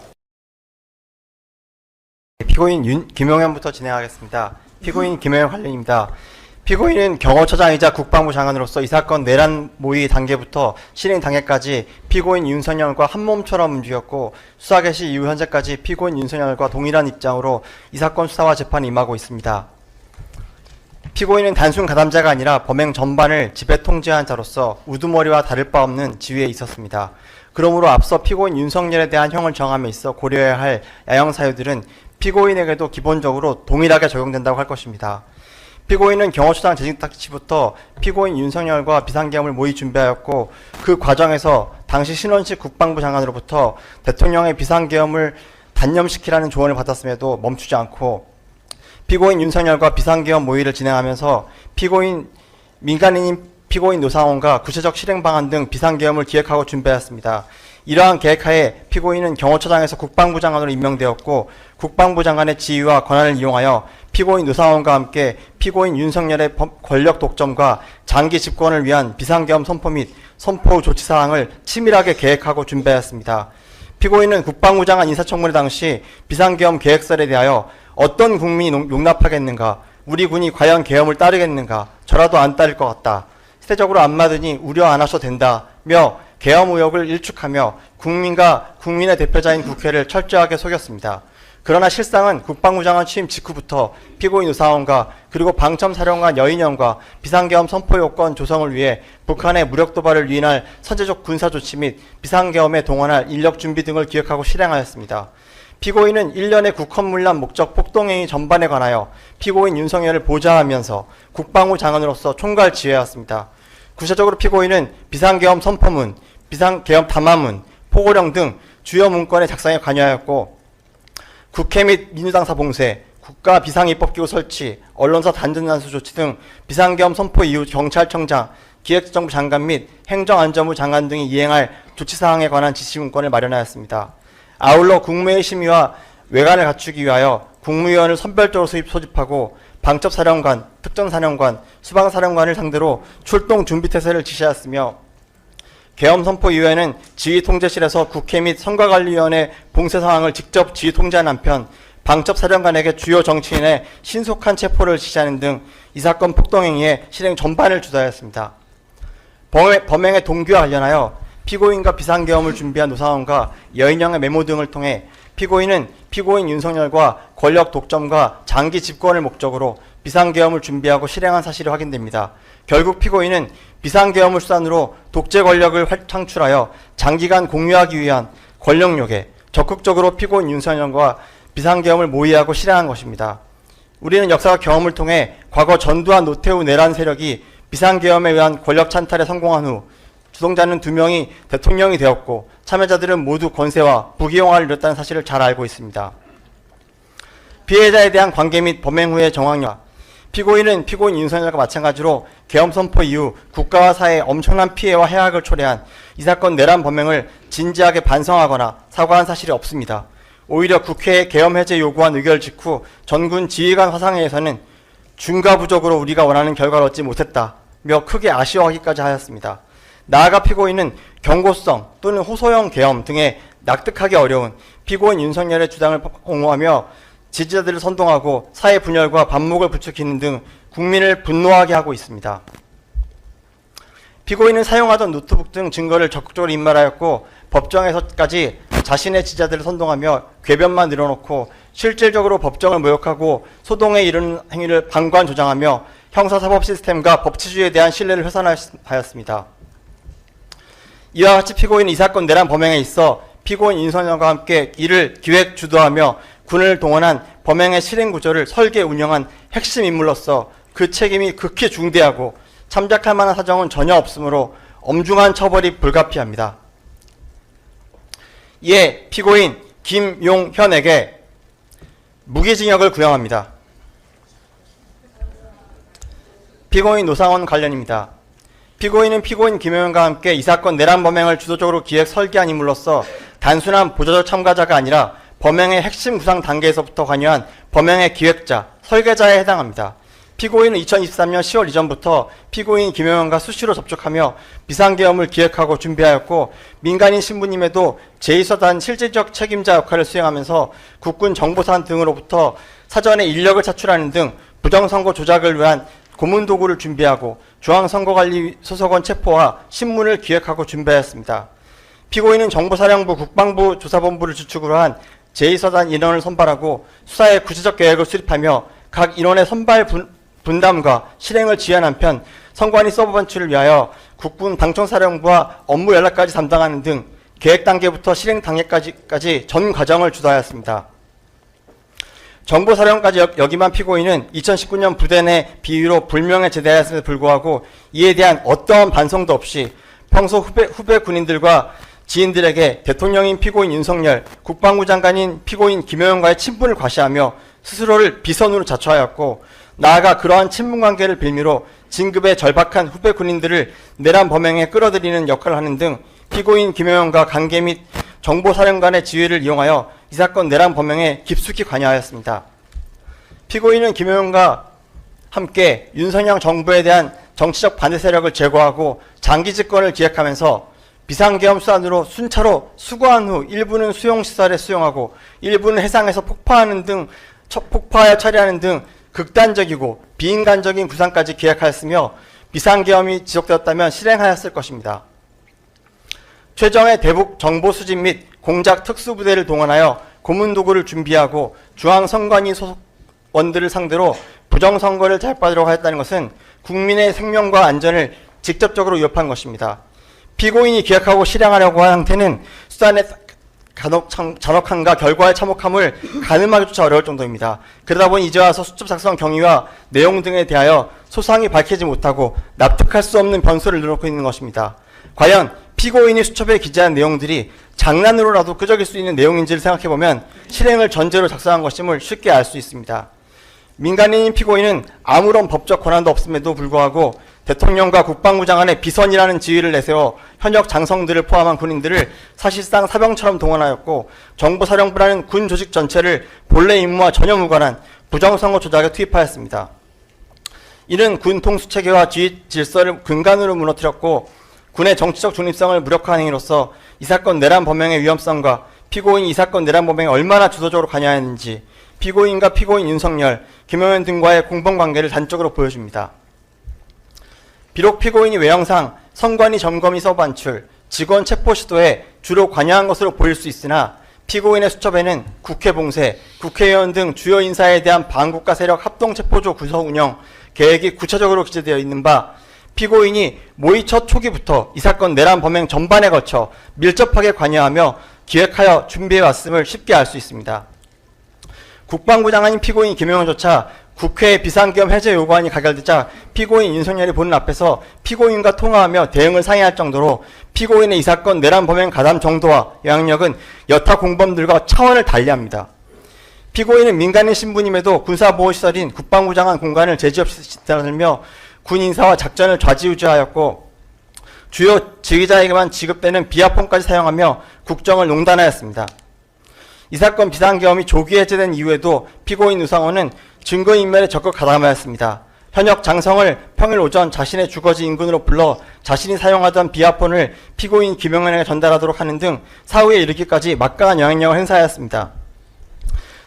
피고인 김용현부터 진행하겠습니다. 피고인 김용현 관련입니다. 피고인은 경호처장이자 국방부 장관으로서 이 사건 내란 모의 단계부터 실행 단계까지 피고인 윤석열과 한몸처럼 움직였고, 수사 개시 이후 현재까지 피고인 윤석열과 동일한 입장으로 이 사건 수사와 재판에 임하고 있습니다. 피고인은 단순 가담자가 아니라 범행 전반을 지배 통제한 자로서 우두머리와 다를 바 없는 지위에 있었습니다. 그러므로 앞서 피고인 윤석열에 대한 형을 정함에 있어 고려해야 할 야형 사유들은 피고인에게도 기본적으로 동일하게 적용된다고 할 것입니다. 피고인은 경호처장 재직 당시부터 피고인 윤석열과 비상계엄을 모의 준비하였고, 그 과정에서 당시 신원식 국방부 장관으로부터 대통령의 비상계엄을 단념시키라는 조언을 받았음에도 멈추지 않고 피고인 윤석열과 비상계엄 모의를 진행하면서 민간인인 피고인 노상원과 구체적 실행 방안 등 비상계엄을 기획하고 준비하였습니다. 이러한 계획하에 피고인은 경호처장에서 국방부 장관으로 임명되었고, 국방부 장관의 지위와 권한을 이용하여 피고인 노상원과 함께 피고인 윤석열의 권력 독점과 장기 집권을 위한 비상계엄 선포 및 선포 조치 사항을 치밀하게 계획하고 준비하였습니다. 피고인은 국방부 장관 인사청문회 당시 비상계엄 계획설에 대하여 어떤 국민이 용납하겠는가, 우리 군이 과연 계엄을 따르겠는가, 저라도 안 따를 것 같다, 시대적으로 안 맞으니 우려 안 하셔도 된다며 계엄 의혹을 일축하며 국민과 국민의 대표자인 국회를 철저하게 속였습니다. 그러나 실상은 국방부 장관 취임 직후부터 피고인 노사원과 그리고 방첨사령관 여인영과 비상계엄 선포 요건 조성을 위해 북한의 무력 도발을 유인할 선제적 군사조치 및 비상계엄에 동원할 인력 준비 등을 기획하고 실행하였습니다. 피고인은 1년의 국헌문란 목적 폭동행위 전반에 관하여 피고인 윤석열을 보좌하면서 국방부 장관으로서 총괄 지휘하였습니다. 구체적으로 피고인은 비상계엄 선포문, 비상계엄 담화문, 포고령 등 주요 문건의 작성에 관여하였고, 국회 및 민주당사 봉쇄, 국가 비상입법기구 설치, 언론사 단전단수 조치 등 비상계엄 선포 이후 경찰청장, 기획정부 장관 및 행정안전부 장관 등이 이행할 조치사항에 관한 지시문건을 마련하였습니다. 아울러 국무회의 심의와 외관을 갖추기 위하여 국무위원을 선별적으로 소집하고 방첩사령관, 특전사령관, 수방사령관을 상대로 출동 준비태세를 지시하였으며, 계엄 선포 이후에는 지휘통제실에서 국회 및 선거관리위원회 봉쇄 상황을 직접 지휘통제한 한편 방첩사령관에게 주요 정치인의 신속한 체포를 지시하는 등 이 사건 폭동행위의 실행 전반을 주도하였습니다. 범행의 동기와 관련하여 피고인과 비상계엄을 준비한 노사원과 여인영의 메모 등을 통해 피고인은 피고인 윤석열과 권력 독점과 장기 집권을 목적으로 비상계엄을 준비하고 실행한 사실이 확인됩니다. 결국 피고인은 비상계엄을 수단으로 독재 권력을 창출하여 장기간 공유하기 위한 권력욕에 적극적으로 피고인 윤석열과 비상계엄을 모의하고 실행한 것입니다. 우리는 역사와 경험을 통해 과거 전두환, 노태우, 내란 세력이 비상계엄에 의한 권력 찬탈에 성공한 후 주동자는 2명이 대통령이 되었고 참여자들은 모두 권세와 부귀영화를 이뤘다는 사실을 잘 알고 있습니다. 피해자에 대한 관계 및 범행 후의 정황과 피고인은 피고인 윤석열과 마찬가지로 계엄 선포 이후 국가와 사회에 엄청난 피해와 해악을 초래한 이 사건 내란 범행을 진지하게 반성하거나 사과한 사실이 없습니다. 오히려 국회에 계엄 해제 요구한 의결 직후 전군 지휘관 화상회에서는 중과부적으로 우리가 원하는 결과를 얻지 못했다며 크게 아쉬워하기까지 하였습니다. 나아가 피고인은 경고성 또는 호소형 계엄 등에 납득하기 어려운 피고인 윤석열의 주장을 옹호하며 지지자들을 선동하고 사회 분열과 반목을 부추기는 등 국민을 분노하게 하고 있습니다. 피고인은 사용하던 노트북 등 증거를 적극적으로 인멸하였고 법정에서까지 자신의 지지자들을 선동하며 궤변만 늘어놓고 실질적으로 법정을 모욕하고 소동에 이르는 행위를 방관 조장하며 형사사법 시스템과 법치주의에 대한 신뢰를 훼손하였습니다. 이와 같이 피고인은 이 사건 내란 범행에 있어 피고인 윤석열과 함께 이를 기획 주도하며 군을 동원한 범행의 실행 구조를 설계 운영한 핵심 인물로서 그 책임이 극히 중대하고 참작할 만한 사정은 전혀 없으므로 엄중한 처벌이 불가피합니다. 이에 피고인 김용현에게 무기징역을 구형합니다. 피고인 노상원 관련입니다. 피고인은 피고인 김용현과 함께 이 사건 내란 범행을 주도적으로 기획 설계한 인물로서 단순한 보조적 참가자가 아니라 범행의 핵심 구상 단계에서부터 관여한 범행의 기획자, 설계자에 해당합니다. 피고인은 2023년 10월 이전부터 피고인 김용현과 수시로 접촉하며 비상계엄을 기획하고 준비하였고 민간인 신부님에도 제2서단 실질적 책임자 역할을 수행하면서 국군 정보산 등으로부터 사전에 인력을 차출하는 등 부정선거 조작을 위한 고문도구를 준비하고 중앙선거관리 소속원 체포와 신문을 기획하고 준비하였습니다. 피고인은 정보사령부 국방부 조사본부를 주축으로 한 제2서단 인원을 선발하고 수사에 구체적 계획을 수립하며 각 인원의 선발 분담과 실행을 지휘한 한편 선관위 서버 반출을 위하여 국군 방청사령부와 업무 연락까지 담당하는 등 계획 단계부터 실행 단계까지 전 과정을 주도하였습니다. 정보사령까지 역임한 피고인은 2019년 부대 내 비위로 불명예 제대하였음에도 불구하고 이에 대한 어떠한 반성도 없이 평소 후배 군인들과 지인들에게 대통령인 피고인 윤석열, 국방부 장관인 피고인 김용현과의 친분을 과시하며 스스로를 비선으로 자처하였고 나아가 그러한 친분관계를 빌미로 진급의 절박한 후배 군인들을 내란 범행에 끌어들이는 역할을 하는 등 피고인 김용현과 관계 및 정보사령관의 지위를 이용하여 이 사건 내란 범행에 깊숙이 관여하였습니다. 피고인은 김용현과 함께 윤석열 정부에 대한 정치적 반대 세력을 제거하고 장기 집권을 기획하면서 비상계엄 수단으로 순차로 수거한 후 일부는 수용시설에 수용하고 일부는 해상에서 폭파하여 처리하는 등 극단적이고 비인간적인 구상까지 기획하였으며 비상계엄이 지속되었다면 실행하였을 것입니다. 최정의 대북 정보 수집 및 공작 특수부대를 동원하여 고문도구를 준비하고 중앙선관위 소속원들을 상대로 부정선거를 잘빠지려고 하였다는 것은 국민의 생명과 안전을 직접적으로 위협한 것입니다. 피고인이 기획하고 실행하려고 한 형태는 수단의 잔혹함과 결과의 참혹함을 가늠하기조차 어려울 정도입니다. 그러다 보니 이제 와서 수첩 작성 경위와 내용 등에 대하여 소상히 밝히지 못하고 납득할 수 없는 변수를 늘어놓고 있는 것입니다. 과연 피고인이 수첩에 기재한 내용들이 장난으로라도 끄적일 수 있는 내용인지를 생각해보면 실행을 전제로 작성한 것임을 쉽게 알 수 있습니다. 민간인인 피고인은 아무런 법적 권한도 없음에도 불구하고 대통령과 국방부 장관의 비선이라는 지위를 내세워 현역 장성들을 포함한 군인들을 사실상 사병처럼 동원하였고 정보사령부라는 군 조직 전체를 본래 임무와 전혀 무관한 부정선거 조작에 투입하였습니다. 이는 군 통수체계와 지휘 질서를 근간으로 무너뜨렸고 군의 정치적 중립성을 무력화한 행위로서 이 사건 내란 범행의 위험성과 피고인이 이 사건 내란 범행에 얼마나 주도적으로 관여했는지 피고인과 피고인 윤석열, 김용현 등과의 공범관계를 단적으로 보여줍니다. 비록 피고인이 외형상 선관위 점검이 서반출, 직원 체포 시도에 주로 관여한 것으로 보일 수 있으나 피고인의 수첩에는 국회 봉쇄, 국회의원 등 주요 인사에 대한 반국가 세력 합동체포조 구성 운영 계획이 구체적으로 기재되어 있는 바 피고인이 모의 첫 초기부터 이 사건 내란 범행 전반에 걸쳐 밀접하게 관여하며 기획하여 준비해왔음을 쉽게 알 수 있습니다. 국방부 장관인 피고인 김용현조차 국회 비상계엄 해제 요구안이 가결되자 피고인 윤석열이 보는 앞에서 피고인과 통화하며 대응을 상의할 정도로 피고인의 이 사건 내란 범행 가담 정도와 영향력은 여타 공범들과 차원을 달리합니다. 피고인은 민간인 신분임에도 군사보호시설인 국방부 장관 공간을 제지없이 들며 군 인사와 작전을 좌지우지하였고 주요 지휘자에게만 지급되는 비아폰까지 사용하며 국정을 농단하였습니다. 이 사건 비상계엄이 조기 해제된 이후에도 피고인 우상호는 증거인멸에 적극 가담하였습니다. 현역 장성을 평일 오전 자신의 주거지 인근으로 불러 자신이 사용하던 비아폰을 피고인 김용현에게 전달하도록 하는 등 사후에 이르기까지 막강한 영향력을 행사하였습니다.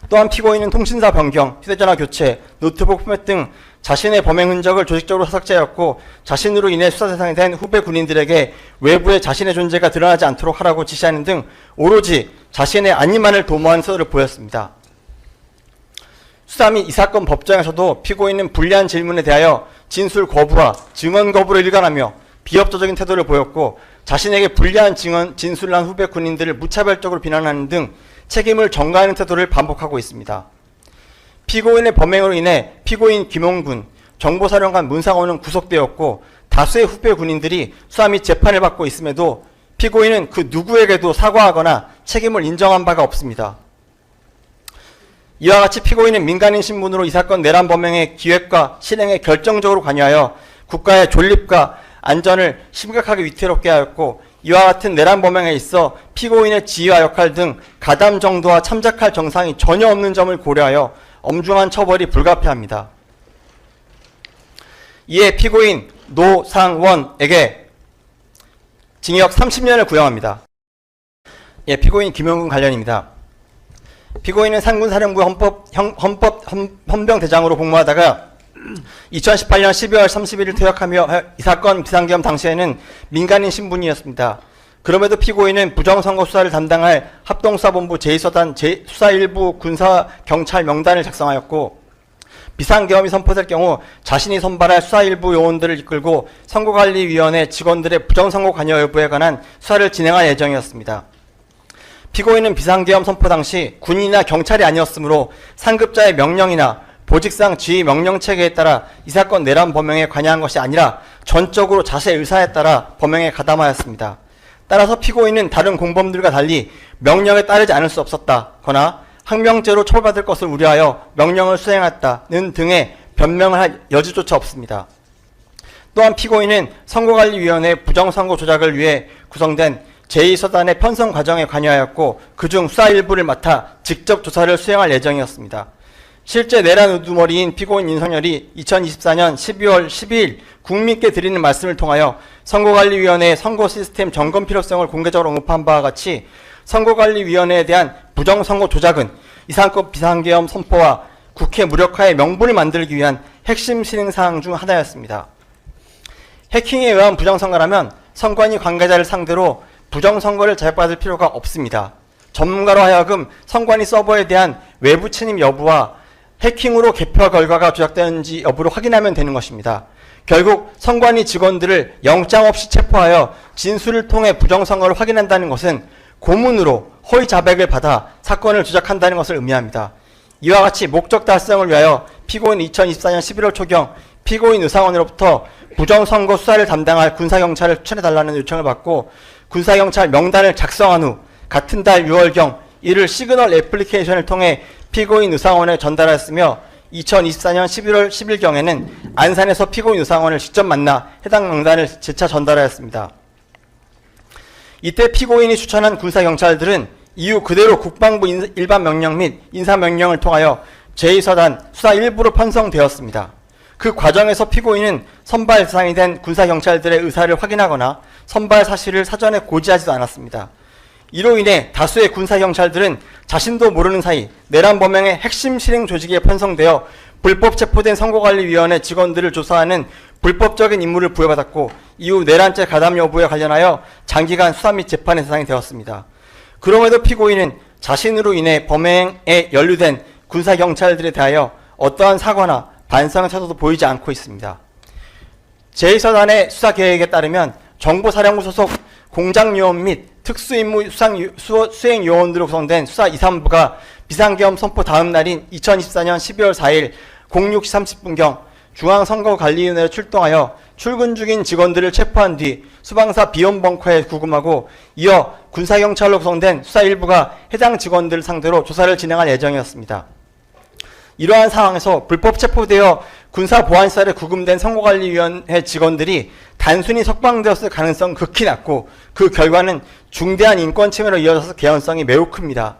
또한 피고인은 통신사 변경, 휴대전화 교체, 노트북 포맷 등 자신의 범행 흔적을 조직적으로 사삭제하였고 자신으로 인해 수사 대상이 된 후배 군인들에게 외부에 자신의 존재가 드러나지 않도록 하라고 지시하는 등 오로지 자신의 안위만을 도모한 태도를 보였습니다. 수사 및 이 사건 법정에서도 피고인은 불리한 질문에 대하여 진술 거부와 증언 거부를 일관하며 비협조적인 태도를 보였고 자신에게 불리한 진술을 한 후배 군인들을 무차별적으로 비난하는 등 책임을 전가하는 태도를 반복하고 있습니다. 피고인의 범행으로 인해 피고인 김용군, 정보사령관 문상호는 구속되었고 다수의 후배 군인들이 수사 및 재판을 받고 있음에도 피고인은 그 누구에게도 사과하거나 책임을 인정한 바가 없습니다. 이와 같이 피고인은 민간인 신분으로 이 사건 내란 범행의 기획과 실행에 결정적으로 관여하여 국가의 존립과 안전을 심각하게 위태롭게 하였고 이와 같은 내란 범행에 있어 피고인의 지위와 역할 등 가담 정도와 참작할 정상이 전혀 없는 점을 고려하여 엄중한 처벌이 불가피합니다. 이에 피고인 노상원에게 징역 30년을 구형합니다. 예, 피고인 김용군 관련입니다. 피고인은 상군사령부 헌병대장으로 복무하다가 2018년 12월 31일 퇴역하며 이 사건 비상계엄 당시에는 민간인 신분이었습니다. 그럼에도 피고인은 부정선거 수사를 담당할 합동수사본부 제2서단 수사일부 군사경찰 명단을 작성하였고 비상계엄이 선포될 경우 자신이 선발할 수사일부 요원들을 이끌고 선거관리위원회 직원들의 부정선거 관여 여부에 관한 수사를 진행할 예정이었습니다. 피고인은 비상계엄 선포 당시 군인이나 경찰이 아니었으므로 상급자의 명령이나 보직상 지휘 명령체계에 따라 이 사건 내란 범행에 관여한 것이 아니라 전적으로 자신의 의사에 따라 범행에 가담하였습니다. 따라서 피고인은 다른 공범들과 달리 명령에 따르지 않을 수 없었다거나 항명죄로 처벌받을 것을 우려하여 명령을 수행했다는 등의 변명을 할 여지조차 없습니다. 또한 피고인은 선거관리위원회 부정선거 조작을 위해 구성된 제2서단의 편성 과정에 관여하였고 그중 수사 일부를 맡아 직접 조사를 수행할 예정이었습니다. 실제 내란 우두머리인 피고인 윤석열이 2024년 12월 12일 국민께 드리는 말씀을 통하여 선거관리위원회의 선거 시스템 점검 필요성을 공개적으로 언급한 바와 같이 선거관리위원회에 대한 부정선거 조작은 이 사건 비상계엄 선포와 국회 무력화의 명분을 만들기 위한 핵심 실행사항 중 하나였습니다. 해킹에 의한 부정선거라면 선관위 관계자를 상대로 부정선거를 자백받을 필요가 없습니다. 전문가로 하여금 선관위 서버에 대한 외부 침입 여부와 해킹으로 개표 결과가 조작되는지 여부를 확인하면 되는 것입니다. 결국 선관위 직원들을 영장 없이 체포하여 진술을 통해 부정선거를 확인한다는 것은 고문으로 허위 자백을 받아 사건을 조작한다는 것을 의미합니다. 이와 같이 목적 달성을 위하여 피고인 2024년 11월 초경 피고인 의상원으로부터 부정선거 수사를 담당할 군사경찰을 추천해달라는 요청을 받고 군사경찰 명단을 작성한 후 같은 달 6월경 이를 시그널 애플리케이션을 통해 피고인 의상원에 전달하였으며 2024년 11월 10일경에는 안산에서 피고인 의상원을 직접 만나 해당 명단을 재차 전달하였습니다. 이때 피고인이 추천한 군사경찰들은 이후 그대로 국방부 일반 명령 및 인사명령을 통하여 제2서단 수사 일부로 편성되었습니다. 그 과정에서 피고인은 선발 대상이 된 군사경찰들의 의사를 확인하거나 선발 사실을 사전에 고지하지도 않았습니다. 이로 인해 다수의 군사경찰들은 자신도 모르는 사이 내란 범행의 핵심 실행 조직에 편성되어 불법 체포된 선거관리위원회 직원들을 조사하는 불법적인 임무를 부여받았고 이후 내란죄 가담 여부에 관련하여 장기간 수사 및 재판의 대상이 되었습니다. 그럼에도 피고인은 자신으로 인해 범행에 연루된 군사경찰들에 대하여 어떠한 사과나 반성의 태도도 보이지 않고 있습니다. 제2서단의 수사계획에 따르면 정보사령부 소속 공장요원 및 특수임무 수행 요원으로 구성된 수사 2, 3부가 비상계엄 선포 다음 날인 2024년 12월 4일 06시 30분경 중앙선거관리위원회로 출동하여 출근 중인 직원들을 체포한 뒤 수방사 비온 벙커에 구금하고 이어 군사경찰로 구성된 수사 1부가 해당 직원들을 상대로 조사를 진행할 예정이었습니다. 이러한 상황에서 불법 체포되어 군사보안시설에 구금된 선거관리위원회 직원들이 단순히 석방되었을 가능성은 극히 낮고 그 결과는 중대한 인권침해로 이어져서 개연성이 매우 큽니다.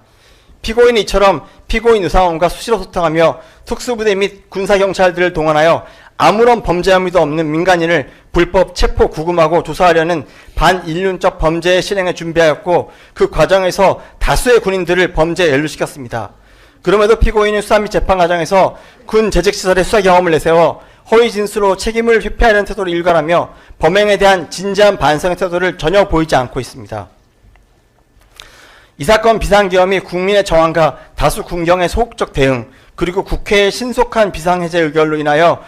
피고인은 이처럼 피고인 유상원과 수시로 소통하며 특수부대 및 군사경찰들을 동원하여 아무런 범죄 혐의도 없는 민간인을 불법 체포 구금하고 조사하려는 반인륜적 범죄의 실행에 준비하였고 그 과정에서 다수의 군인들을 범죄에 연루시켰습니다. 그럼에도 피고인은 수사 및 재판 과정에서 군 재직시설의 수사 경험을 내세워 허위 진술로 책임을 회피하려는 태도를 일관하며 범행에 대한 진지한 반성의 태도를 전혀 보이지 않고 있습니다. 이 사건 비상계엄이 국민의 저항과 다수 군경의 소극적 대응 그리고 국회의 신속한 비상해제 의결로 인하여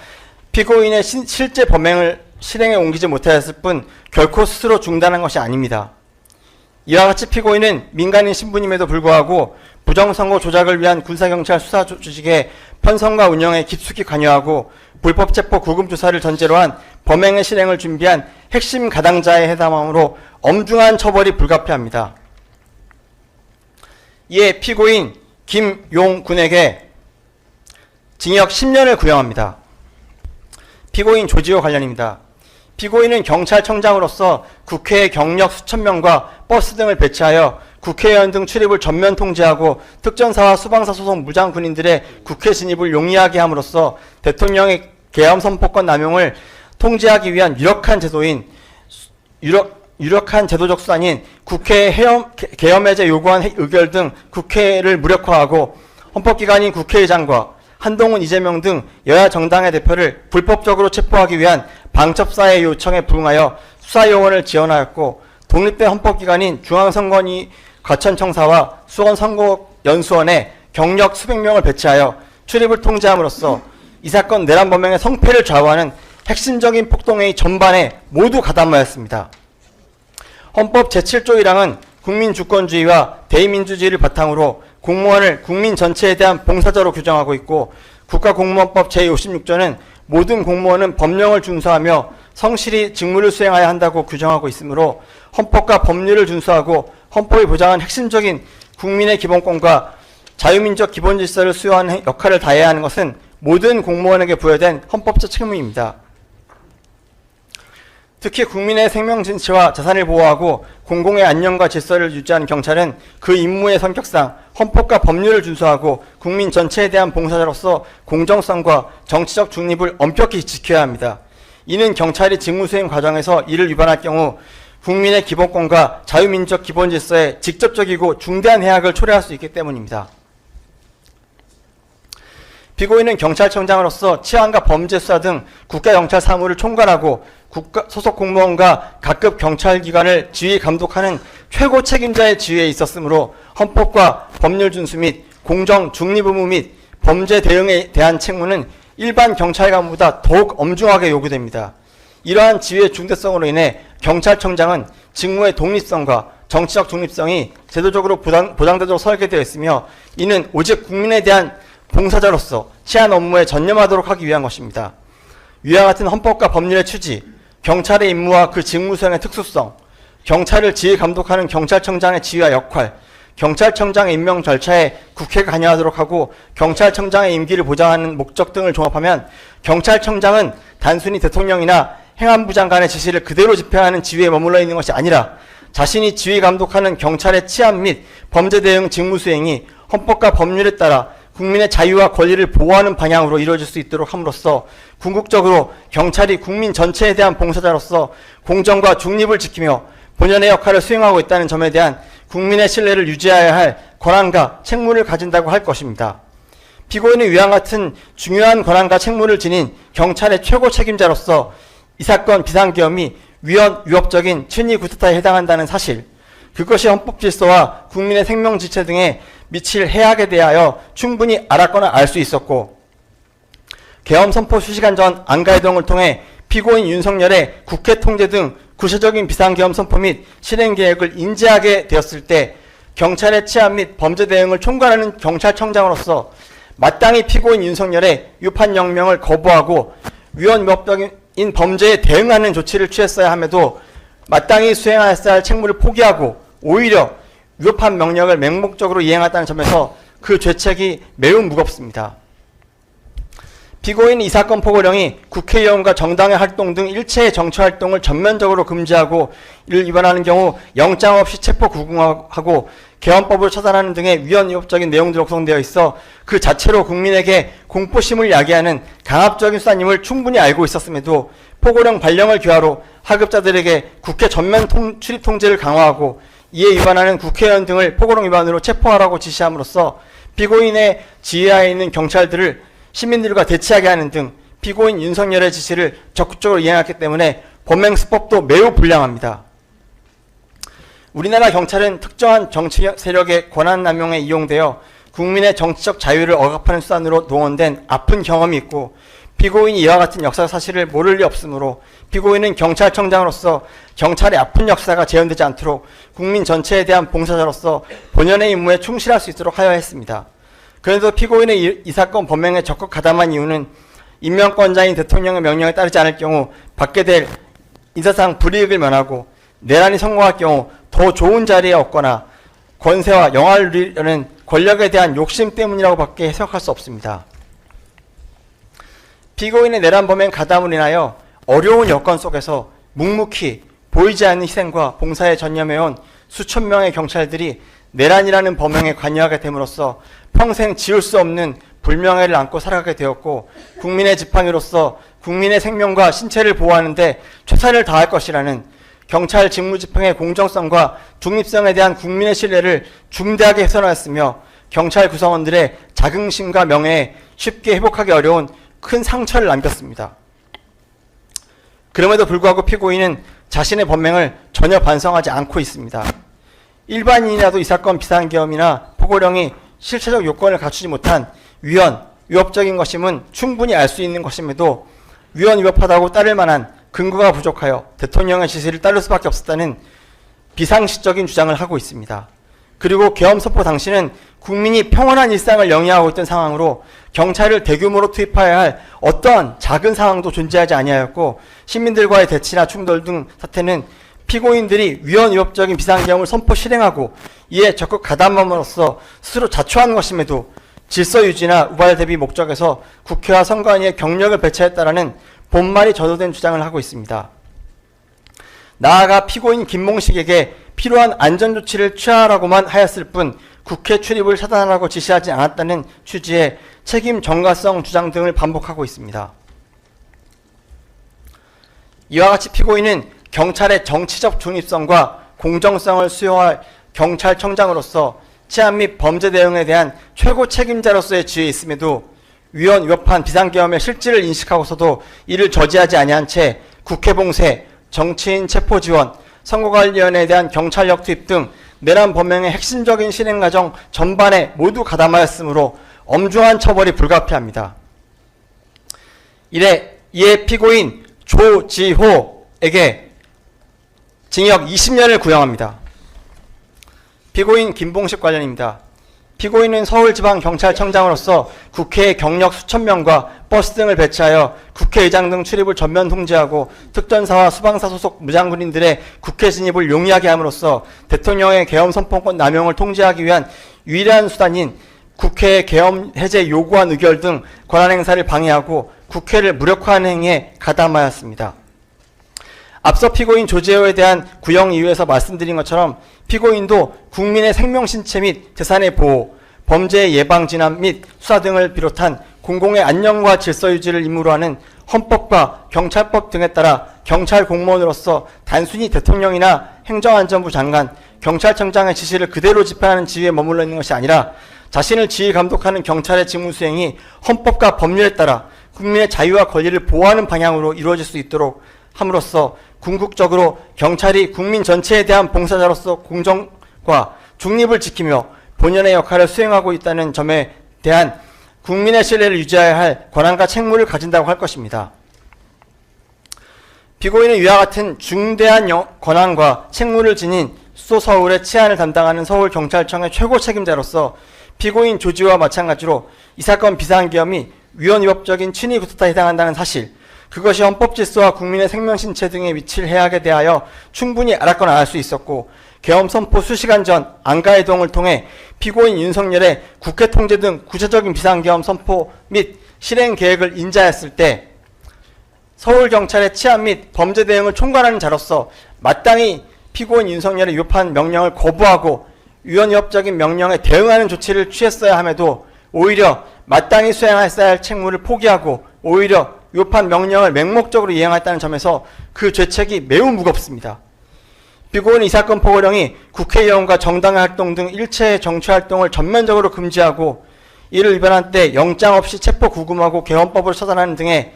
피고인의 실제 범행을 실행에 옮기지 못하였을 뿐 결코 스스로 중단한 것이 아닙니다. 이와 같이 피고인은 민간인 신분임에도 불구하고 부정선거 조작을 위한 군사경찰 수사 조직의 편성과 운영에 깊숙이 관여하고 불법 체포 구금 조사를 전제로 한 범행의 실행을 준비한 핵심 가담자에 해당하므로 엄중한 처벌이 불가피합니다. 이에 피고인 김용군에게 징역 10년을 구형합니다. 피고인 조지호 관련입니다. 피고인은 경찰청장으로서 국회의 경력 수천 명과 버스 등을 배치하여 국회의원 등 출입을 전면 통제하고 특전사와 수방사 소속 무장 군인들의 국회 진입을 용이하게 함으로써 대통령의 계엄 선포권 남용을 통제하기 위한 유력한 제도적 수단인 국회의 계엄 해제 요구안 의결 등 국회를 무력화하고 헌법기관인 국회의장과 한동훈, 이재명 등 여야 정당의 대표를 불법적으로 체포하기 위한 방첩사의 요청에 부응하여 수사 요원을 지원하였고 독립된 헌법기관인 중앙선관위 과천청사와 수원선거연수원에 경력 수백 명을 배치하여 출입을 통제함으로써 이 사건 내란 범행의 성패를 좌우하는 핵심적인 폭동회의 전반에 모두 가담하였습니다. 헌법 제7조 1항은 국민주권주의와 대의민주주의를 바탕으로 공무원을 국민 전체에 대한 봉사자로 규정하고 있고 국가공무원법 제56조는 모든 공무원은 법령을 준수하며 성실히 직무를 수행해야 한다고 규정하고 있으므로 헌법과 법률을 준수하고 헌법이 보장한 핵심적인 국민의 기본권과 자유민족 기본질서를 수호하는 역할을 다해야 하는 것은 모든 공무원에게 부여된 헌법적 책무입니다. 특히 국민의 생명 진치와 자산을 보호하고 공공의 안녕과 질서를 유지하는 경찰은 그 임무의 성격상 헌법과 법률을 준수하고 국민 전체에 대한 봉사자로서 공정성과 정치적 중립을 엄격히 지켜야 합니다. 이는 경찰이 직무수행 과정에서 이를 위반할 경우 국민의 기본권과 자유민족 기본질서에 직접적이고 중대한 해악을 초래할 수 있기 때문입니다. 피고인은 경찰청장으로서 치안과 범죄 수사 등 국가경찰 사무를 총괄하고 소속 공무원과 각급 경찰기관을 지휘 감독하는 최고 책임자의 지위에 있었으므로 헌법과 법률 준수 및 공정 중립 의무 및 범죄 대응에 대한 책무는 일반 경찰관보다 더욱 엄중하게 요구됩니다. 이러한 지위의 중대성으로 인해 경찰청장은 직무의 독립성과 정치적 중립성이 제도적으로 보장되도록 설계되어 있으며 이는 오직 국민에 대한 봉사자로서 치안 업무에 전념하도록 하기 위한 것입니다. 위와 같은 헌법과 법률의 취지, 경찰의 임무와 그 직무 수행의 특수성, 경찰을 지휘 감독하는 경찰청장의 지위와 역할, 경찰청장의 임명 절차에 국회가 관여하도록 하고 경찰청장의 임기를 보장하는 목적 등을 종합하면 경찰청장은 단순히 대통령이나 행안부 장관의 지시를 그대로 집행하는 지위에 머물러 있는 것이 아니라 자신이 지휘 감독하는 경찰의 치안 및 범죄 대응 직무 수행이 헌법과 법률에 따라 국민의 자유와 권리를 보호하는 방향으로 이루어질 수 있도록 함으로써 궁극적으로 경찰이 국민 전체에 대한 봉사자로서 공정과 중립을 지키며 본연의 역할을 수행하고 있다는 점에 대한 국민의 신뢰를 유지해야 할 권한과 책무를 가진다고 할 것입니다. 피고인은 위와 같은 중요한 권한과 책무를 지닌 경찰의 최고 책임자로서 이 사건 비상계엄이 위협적인 친위 구태타에 해당한다는 사실, 그것이 헌법 질서와 국민의 생명 지체 등에 미칠 해악에 대하여 충분히 알았거나 알 수 있었고 계엄 선포 수시간 전 안가해동을 통해 피고인 윤석열의 국회 통제 등 구체적인 비상계엄 선포 및 실행 계획을 인지하게 되었을 때 경찰의 치안 및 범죄 대응을 총괄하는 경찰청장으로서 마땅히 피고인 윤석열의 위판 영명을 거부하고 위헌위법적인 범죄에 대응하는 조치를 취했어야 함에도 마땅히 수행하였어야 할 책무를 포기하고 오히려 위법한 명령을 맹목적으로 이행했다는 점에서 그 죄책이 매우 무겁습니다. 피고인 이 사건 포고령이 국회의원과 정당의 활동 등 일체의 정치활동을 전면적으로 금지하고 이를 위반하는 경우 영장 없이 체포 구금하고 개헌법으로 처단하는 등의 위헌위법적인 내용들이 구성되어 있어 그 자체로 국민에게 공포심을 야기하는 강압적인 수단임을 충분히 알고 있었음에도 포고령 발령을 기하로 하급자들에게 국회 전면 출입 통제를 강화하고 이에 위반하는 국회의원 등을 포고령 위반으로 체포하라고 지시함으로써 피고인의 지휘하에 있는 경찰들을 시민들과 대치하게 하는 등 피고인 윤석열의 지시를 적극적으로 이행했기 때문에 범행 수법도 매우 불량합니다. 우리나라 경찰은 특정한 정치 세력의 권한 남용에 이용되어 국민의 정치적 자유를 억압하는 수단으로 농원된 아픈 경험이 있고 피고인이 이와 같은 역사 사실을 모를 리 없으므로 피고인은 경찰청장으로서 경찰의 아픈 역사가 재현되지 않도록 국민 전체에 대한 봉사자로서 본연의 임무에 충실할 수 있도록 하여야 했습니다. 그래도 피고인의 이 사건 범행에 적극 가담한 이유는 임명권자인 대통령의 명령에 따르지 않을 경우 받게 될 인사상 불이익을 면하고 내란이 성공할 경우 더 좋은 자리에 얻거나 권세와 영화를 누리려는 권력에 대한 욕심 때문이라고 밖에 해석할 수 없습니다. 피고인의 내란 범행 가담으로 인하여 어려운 여건 속에서 묵묵히 보이지 않는 희생과 봉사에 전념해온 수천 명의 경찰들이 내란이라는 범행에 관여하게 됨으로써 평생 지울 수 없는 불명예를 안고 살아가게 되었고 국민의 지팡이로서 국민의 생명과 신체를 보호하는 데 최선을 다할 것이라는 경찰 직무집행의 공정성과 중립성에 대한 국민의 신뢰를 중대하게 훼손하였으며 경찰 구성원들의 자긍심과 명예에 쉽게 회복하기 어려운 큰 상처를 남겼습니다. 그럼에도 불구하고 피고인은 자신의 범행을 전혀 반성하지 않고 있습니다. 일반인이라도 이 사건 비상계엄이나 포고령이 실체적 요건을 갖추지 못한 위헌위법적인 것임은 충분히 알 수 있는 것임에도 위헌위법하다고 따를 만한 근거가 부족하여 대통령의 지시를 따를 수밖에 없었다는 비상식적인 주장을 하고 있습니다. 그리고 계엄 선포 당시는 국민이 평온한 일상을 영위하고 있던 상황으로 경찰을 대규모로 투입해야 할 어떠한 작은 상황도 존재하지 아니하였고 시민들과의 대치나 충돌 등 사태는 피고인들이 위헌위법적인 비상계엄을 선포 실행하고 이에 적극 가담함으로써 스스로 자초한 것임에도 질서 유지나 우발 대비 목적에서 국회와 선관위에 경력을 배치했다라는 본말이 저도된 주장을 하고 있습니다. 나아가 피고인 김몽식에게 필요한 안전조치를 취하라고만 하였을 뿐 국회 출입을 차단하라고 지시하지 않았다는 취지의 책임 전가성 주장 등을 반복하고 있습니다. 이와 같이 피고인은 경찰의 정치적 중립성과 공정성을 수호할 경찰청장으로서 치안 및 범죄 대응에 대한 최고 책임자로서의 지위에 있음에도 위헌위법한 비상계엄의 실질을 인식하고서도 이를 저지하지 아니한 채 국회 봉쇄, 정치인 체포 지원, 선거관리위원회에 대한 경찰력 투입 등 내란 범행의 핵심적인 실행 과정 전반에 모두 가담하였으므로 엄중한 처벌이 불가피합니다. 이에 피고인 조지호에게 징역 20년을 구형합니다. 피고인 김봉식 관련입니다. 피고인은 서울지방경찰청장으로서 국회의 경력 수천 명과 버스 등을 배치하여 국회의장 등 출입을 전면 통제하고 특전사와 수방사 소속 무장군인들의 국회 진입을 용이하게 함으로써 대통령의 계엄 선포권 남용을 통제하기 위한 유일한 수단인 국회의 계엄 해제 요구안 의결 등 권한행사를 방해하고 국회를 무력화하는 행위에 가담하였습니다. 앞서 피고인 조재호에 대한 구형 이유에서 말씀드린 것처럼 피고인도 국민의 생명, 신체 및 재산의 보호, 범죄의 예방, 진압 및 수사 등을 비롯한 공공의 안녕과 질서 유지를 임무로 하는 헌법과 경찰법 등에 따라 경찰 공무원으로서 단순히 대통령이나 행정안전부 장관, 경찰청장의 지시를 그대로 집행하는 지위에 머물러 있는 것이 아니라 자신을 지휘 감독하는 경찰의 직무 수행이 헌법과 법률에 따라 국민의 자유와 권리를 보호하는 방향으로 이루어질 수 있도록 함으로써 궁극적으로 경찰이 국민 전체에 대한 봉사자로서 공정과 중립을 지키며 본연의 역할을 수행하고 있다는 점에 대한 국민의 신뢰를 유지해야 할 권한과 책무를 가진다고 할 것입니다. 피고인은 위와 같은 중대한 권한과 책무를 지닌 수도 서울의 치안을 담당하는 서울경찰청의 최고 책임자로서 피고인 조지와 마찬가지로 이 사건 비상계엄이 위헌위법적인 친위 구타에 해당한다는 사실, 그것이 헌법질서와 국민의 생명신체 등의 위치를 해악에 대하여 충분히 알았거나 알 수 있었고, 계엄 선포 수시간 전 안가이동을 통해 피고인 윤석열의 국회 통제 등 구체적인 비상계엄 선포 및 실행 계획을 인지하였을 때 서울경찰의 치안 및 범죄 대응을 총괄하는 자로서 마땅히 피고인 윤석열의 위법한 명령을 거부하고 위헌위법적인 명령에 대응하는 조치를 취했어야 함에도 오히려 마땅히 수행했어야 할 책무를 포기하고 오히려 위법한 명령을 맹목적으로 이행했다는 점에서 그 죄책이 매우 무겁습니다. 피고인은 이 사건 포고령이 국회의원과 정당의 활동 등 일체의 정치활동을 전면적으로 금지하고 이를 위반한 때 영장 없이 체포 구금하고 개헌법으로 처단하는 등의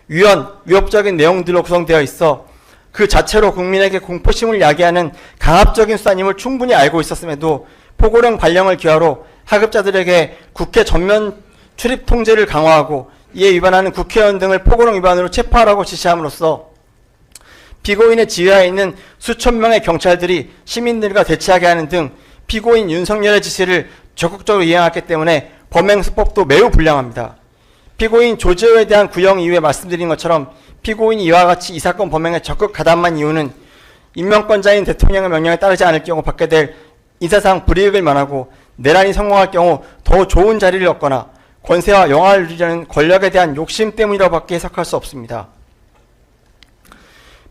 위헌위법적인 내용들로 구성되어 있어 그 자체로 국민에게 공포심을 야기하는 강압적인 수단임을 충분히 알고 있었음에도 포고령 발령을 기하로 하급자들에게 국회 전면 출입 통제를 강화하고 이에 위반하는 국회의원 등을 포고령 위반으로 체포하라고 지시함으로써 피고인의 지휘하에 있는 수천 명의 경찰들이 시민들과 대치하게 하는 등 피고인 윤석열의 지시를 적극적으로 이행했기 때문에 범행 수법도 매우 불량합니다. 피고인 조지호에 대한 구형 이후에 말씀드린 것처럼 피고인이 이와 같이 이 사건 범행에 적극 가담한 이유는 임명권자인 대통령의 명령에 따르지 않을 경우 받게 될 인사상 불이익을 면하고 내란이 성공할 경우 더 좋은 자리를 얻거나 권세와 영화를 누리려는 권력에 대한 욕심 때문이라고밖에 해석할 수 없습니다.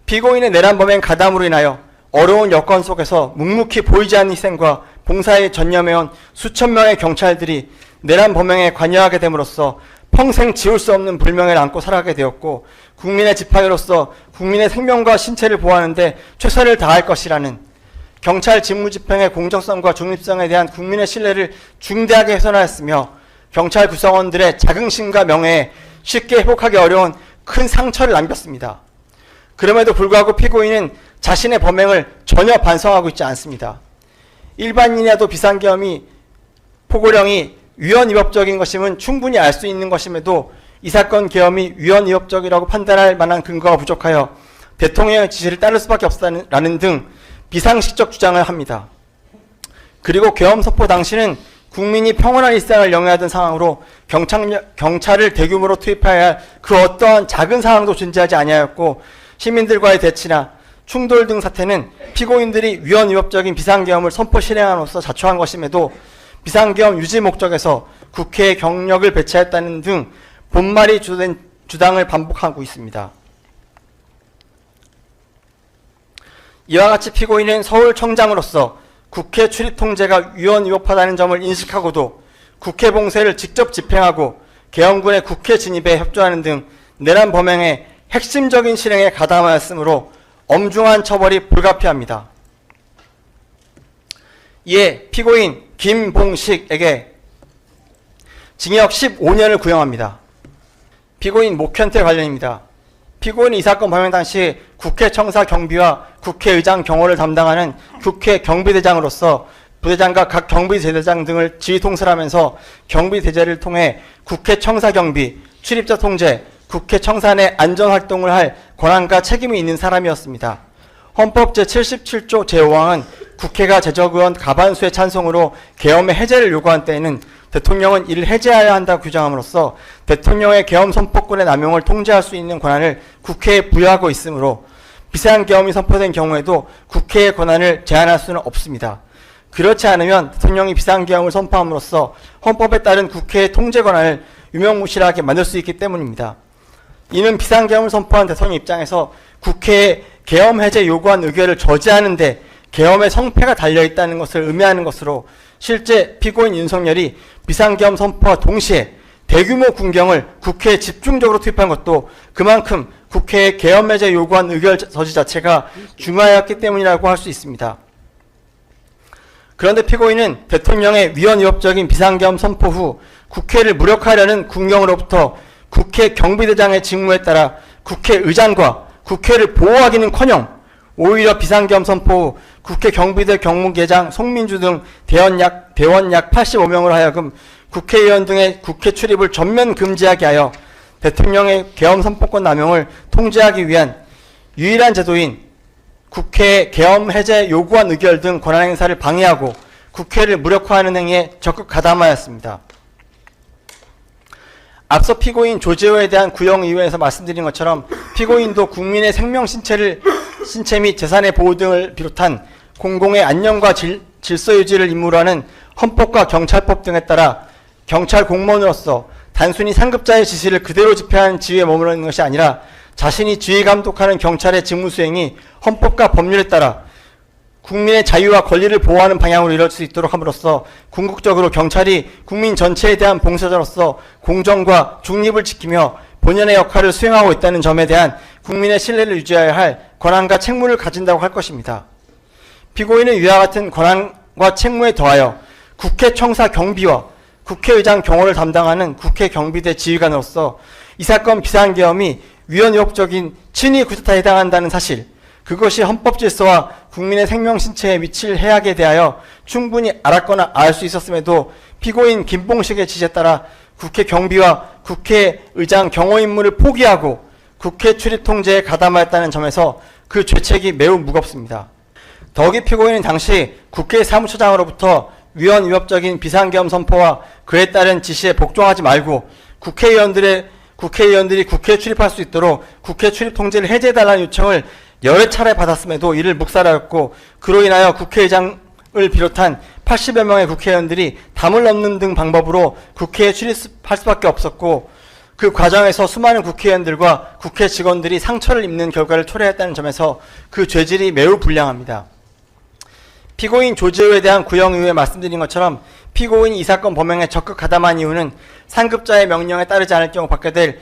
피고인의 내란 범행 가담으로 인하여 어려운 여건 속에서 묵묵히 보이지 않는 희생과 봉사에 전념해온 수천 명의 경찰들이 내란 범행에 관여하게 됨으로써 평생 지울 수 없는 불명예를 안고 살아가게 되었고 국민의 지팡이로서 국민의 생명과 신체를 보호하는 데 최선을 다할 것이라는 경찰 직무집행의 공정성과 중립성에 대한 국민의 신뢰를 중대하게 훼손하였으며 경찰 구성원들의 자긍심과 명예에 쉽게 회복하기 어려운 큰 상처를 남겼습니다. 그럼에도 불구하고 피고인은 자신의 범행을 전혀 반성하고 있지 않습니다. 일반인이라도 비상계엄이 포고령이 위헌위법적인 것임은 충분히 알 수 있는 것임에도 이 사건 계엄이 위헌위법적이라고 판단할 만한 근거가 부족하여 대통령의 지시를 따를 수밖에 없다는 등 비상식적 주장을 합니다. 그리고 계엄 선포 당시는 국민이 평온한 일상을 영위하던 상황으로 경찰을 대규모로 투입해야 할 그 어떠한 작은 상황도 존재하지 아니하였고 시민들과의 대치나 충돌 등 사태는 피고인들이 위헌위법적인 비상계엄을 선포 실행함으로써 자초한 것임에도 비상계엄 유지 목적에서 국회에 경력을 배치했다는 등 본말이 주된 주장을 반복하고 있습니다. 이와 같이 피고인은 서울청장으로서 국회 출입 통제가 위헌위법하다는 점을 인식하고도 국회 봉쇄를 직접 집행하고 계엄군의 국회 진입에 협조하는 등 내란 범행의 핵심적인 실행에 가담하였으므로 엄중한 처벌이 불가피합니다. 이에 피고인 김봉식에게 징역 15년을 구형합니다. 피고인 목현태 관련입니다. 피고인은 이 사건 범행 당시 국회 청사 경비와 국회의장 경호를 담당하는 국회 경비대장으로서 부대장과 각 경비대대장 등을 지휘 통솔하면서 경비대제를 통해 국회 청사 경비, 출입자 통제, 국회 청사 내 안전활동을 할 권한과 책임이 있는 사람이었습니다. 헌법 제77조 제5항은 국회가 재적의원 과반수의 찬성으로 계엄의 해제를 요구한 때에는 대통령은 이를 해제해야 한다고 규정함으로써 대통령의 계엄 선포권의 남용을 통제할 수 있는 권한을 국회에 부여하고 있으므로 비상계엄이 선포된 경우에도 국회의 권한을 제한할 수는 없습니다. 그렇지 않으면 대통령이 비상계엄을 선포함으로써 헌법에 따른 국회의 통제 권한을 유명무실하게 만들 수 있기 때문입니다. 이는 비상계엄을 선포한 대통령 입장에서 국회에 계엄 해제 요구한 의결을 저지하는데 계엄의 성패가 달려있다는 것을 의미하는 것으로 실제 피고인 윤석열이 비상계엄 선포와 동시에 대규모 군경을 국회에 집중적으로 투입한 것도 그만큼 국회에 계엄 해제 요구한 의결 저지 자체가 중하였기 때문이라고 할 수 있습니다. 그런데 피고인은 대통령의 위헌위법적인 비상계엄 선포 후 국회를 무력화하려는 군경으로부터 국회 경비대장의 직무에 따라 국회의장과 국회를 보호하기는커녕 오히려 비상계엄 선포 후 국회 경비대 경무계장 송민주 등 대원 약 85명으로 하여금 국회의원 등의 국회 출입을 전면 금지하게 하여 대통령의 계엄 선포권 남용을 통제하기 위한 유일한 제도인 국회 계엄 해제 요구안 의결 등 권한 행사를 방해하고 국회를 무력화하는 행위에 적극 가담하였습니다. 앞서 피고인 조재호에 대한 구형이유에서 말씀드린 것처럼 피고인도 국민의 생명, 신체 및 재산의 보호 등을 비롯한 공공의 안녕과 질서 유지를 임무로 하는 헌법과 경찰법 등에 따라 경찰 공무원으로서 단순히 상급자의 지시를 그대로 집행하는 지위에 머무르는 있는 것이 아니라 자신이 지휘 감독하는 경찰의 직무 수행이 헌법과 법률에 따라 국민의 자유와 권리를 보호하는 방향으로 이룰 수 있도록 함으로써 궁극적으로 경찰이 국민 전체에 대한 봉사자로서 공정과 중립을 지키며 본연의 역할을 수행하고 있다는 점에 대한 국민의 신뢰를 유지해야 할 권한과 책무를 가진다고 할 것입니다. 피고인은 위와 같은 권한과 책무에 더하여 국회 청사 경비와 국회의장 경호를 담당하는 국회 경비대 지휘관으로서 이 사건 비상계엄이 위헌위법적인 친위 쿠데타에 해당한다는 사실, 그것이 헌법 질서와 국민의 생명 신체에 미칠 해악에 대하여 충분히 알았거나 알 수 있었음에도 피고인 김봉식의 지시에 따라 국회 경비와 국회의장 경호 임무를 포기하고 국회 출입 통제에 가담하였다는 점에서 그 죄책이 매우 무겁습니다. 더욱이 피고인은 당시 국회 사무처장으로부터 위헌위법적인 비상계엄 선포와 그에 따른 지시에 복종하지 말고 국회의원들이 국회에 출입할 수 있도록 국회 출입 통제를 해제해달라는 요청을 여러 차례 받았음에도 이를 묵살하였고, 그로 인하여 국회의장을 비롯한 80여 명의 국회의원들이 담을 넘는 등 방법으로 국회에 출입할 수밖에 없었고, 그 과정에서 수많은 국회의원들과 국회 직원들이 상처를 입는 결과를 초래했다는 점에서 그 죄질이 매우 불량합니다. 피고인 조재호에 대한 구형 이후에 말씀드린 것처럼 피고인이 이 사건 범행에 적극 가담한 이유는 상급자의 명령에 따르지 않을 경우 받게 될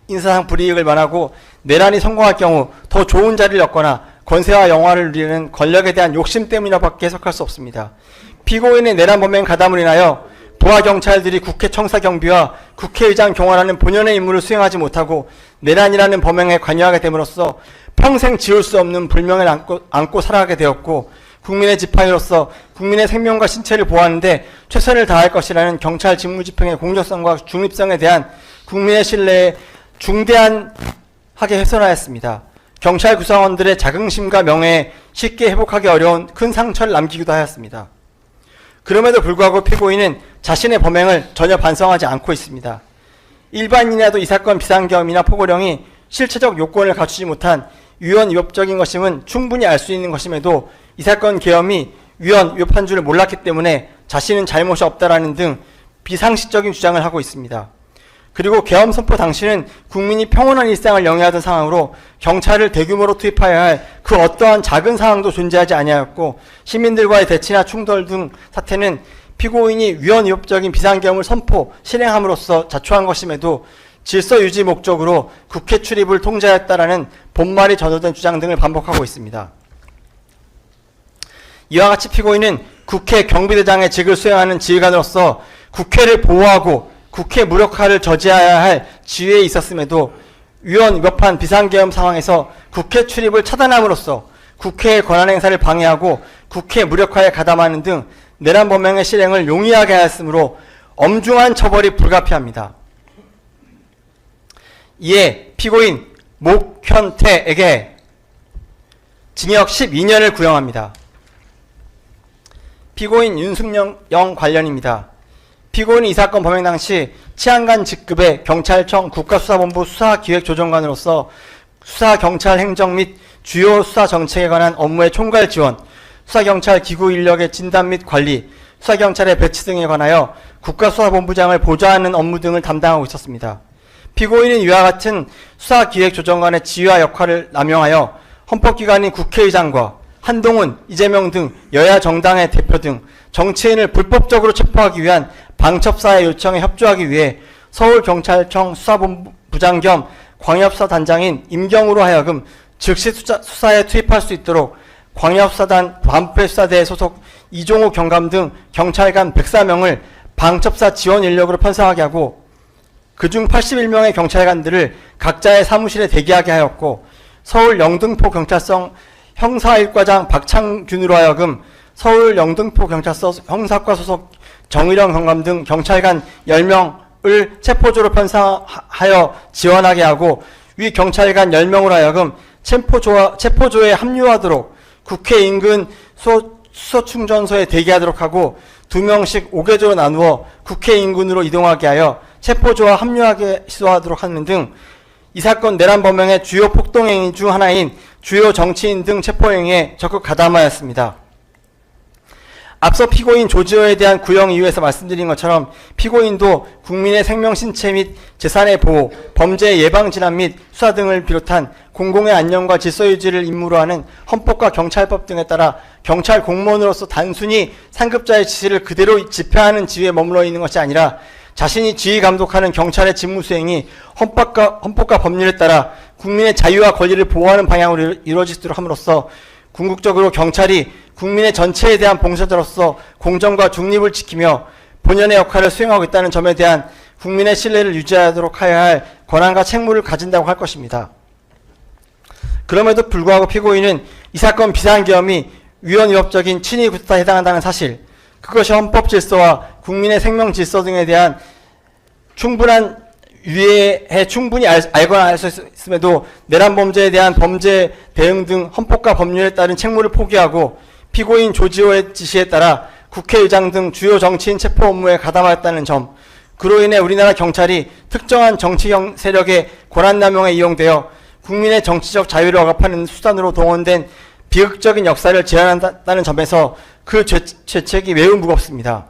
인사상 불이익을 면하고 내란이 성공할 경우 더 좋은 자리를 얻거나 권세와 영화를 누리는 권력에 대한 욕심 때문이라고밖에 해석할 수 없습니다. 피고인의 내란 범행 가담으로 인하여 부하 경찰들이 국회 청사 경비와 국회의장 경호하는 본연의 임무를 수행하지 못하고 내란이라는 범행에 관여하게 됨으로써 평생 지울 수 없는 불명을 안고 살아가게 되었고, 국민의 지팡이로서 국민의 생명과 신체를 보호하는 데 최선을 다할 것이라는 경찰 직무집행의 공정성과 중립성에 대한 국민의 신뢰에 중대하게 훼손하였습니다. 경찰 구성원들의 자긍심과 명예에 쉽게 회복하기 어려운 큰 상처를 남기기도 하였습니다. 그럼에도 불구하고 피고인은 자신의 범행을 전혀 반성하지 않고 있습니다. 일반인이라도 이 사건 비상계엄이나 포고령이 실체적 요건을 갖추지 못한 위헌위법적인 것임은 충분히 알 수 있는 것임에도 이 사건 계엄이 위헌위법한 줄을 몰랐기 때문에 자신은 잘못이 없다라는 등 비상식적인 주장을 하고 있습니다. 그리고 계엄 선포 당시는 국민이 평온한 일상을 영위하던 상황으로 경찰을 대규모로 투입하여야 할 그 어떠한 작은 상황도 존재하지 아니하였고, 시민들과의 대치나 충돌 등 사태는 피고인이 위헌위법적인 비상계엄을 실행함으로써 자초한 것임에도 질서 유지 목적으로 국회 출입을 통제하였다라는 본말이 전도된 주장 등을 반복하고 있습니다. 이와 같이 피고인은 국회 경비대장의 직을 수행하는 지휘관으로서 국회를 보호하고 국회 무력화를 저지해야 할 지위에 있었음에도 위헌위법한 비상계엄 상황에서 국회 출입을 차단함으로써 국회의 권한 행사를 방해하고 국회 무력화에 가담하는 등 내란 범행의 실행을 용이하게 하였으므로 엄중한 처벌이 불가피합니다. 이에 피고인 목현태에게 징역 12년을 구형합니다. 피고인 윤승영 관련입니다. 피고인은 이 사건 범행 당시 치안관 직급의 경찰청 국가수사본부 수사기획조정관으로서 수사경찰 행정 및 주요 수사 정책에 관한 업무의 총괄 지원, 수사경찰 기구 인력의 진단 및 관리, 수사경찰의 배치 등에 관하여 국가수사본부장을 보좌하는 업무 등을 담당하고 있었습니다. 피고인은 이와 같은 수사기획조정관의 지휘와 역할을 남용하여 헌법기관인 국회의장과 한동훈, 이재명 등 여야 정당의 대표 등 정치인을 불법적으로 체포하기 위한 방첩사의 요청에 협조하기 위해 서울경찰청 수사본부장 겸 광역수사단장인 임경우로 하여금 즉시 수사에 투입할 수 있도록 광역수사단 반부패수사대 소속 이종호 경감 등 경찰관 104명을 방첩사 지원 인력으로 편성하게 하고, 그중 81명의 경찰관들을 각자의 사무실에 대기하게 하였고, 서울 영등포 경찰청 형사일과장 박창균으로 하여금 서울 영등포 경찰서 형사과 소속 정의령 경감 등 경찰관 10명을 체포조로 편성하여 지원하게 하고, 위 경찰관 10명으로 하여금 체포조에 합류하도록 국회 인근 수소충전소에 대기하도록 하고 2명씩 5개조로 나누어 국회 인근으로 이동하게 하여 체포조와 합류하게 시도하도록 하는 등 이 사건 내란 범행의 주요 폭동행위 중 하나인 주요 정치인 등 체포행위에 적극 가담하였습니다. 앞서 피고인 조지호에 대한 구형 이유에서 말씀드린 것처럼 피고인도 국민의 생명, 신체 및 재산의 보호, 범죄 예방 진압 및 수사 등을 비롯한 공공의 안녕과 질서 유지를 임무로 하는 헌법과 경찰법 등에 따라 경찰 공무원으로서 단순히 상급자의 지시를 그대로 집행하는 지위에 머물러 있는 것이 아니라 자신이 지휘 감독하는 경찰의 직무 수행이 헌법과 법률에 따라 국민의 자유와 권리를 보호하는 방향으로 이루어지도록 함으로써 궁극적으로 경찰이 국민의 전체에 대한 봉사자로서 공정과 중립을 지키며 본연의 역할을 수행하고 있다는 점에 대한 국민의 신뢰를 유지하도록 해야 할 권한과 책무를 가진다고 할 것입니다. 그럼에도 불구하고 피고인은 이 사건 비상계엄이 위헌위법적인 친위 구타에 해당한다는 사실, 그것이 헌법 질서와 국민의 생명 질서 등에 대한 충분한 유해에 충분히 알거나 알 수 있음에도 내란 범죄에 대한 범죄 대응 등 헌법과 법률에 따른 책무를 포기하고 피고인 조지호의 지시에 따라 국회의장 등 주요 정치인 체포 업무에 가담하였다는 점, 그로 인해 우리나라 경찰이 특정한 정치형 세력의 권한남용에 이용되어 국민의 정치적 자유를 억압하는 수단으로 동원된 비극적인 역사를 제한한다는 점에서 그 죄책이 매우 무겁습니다.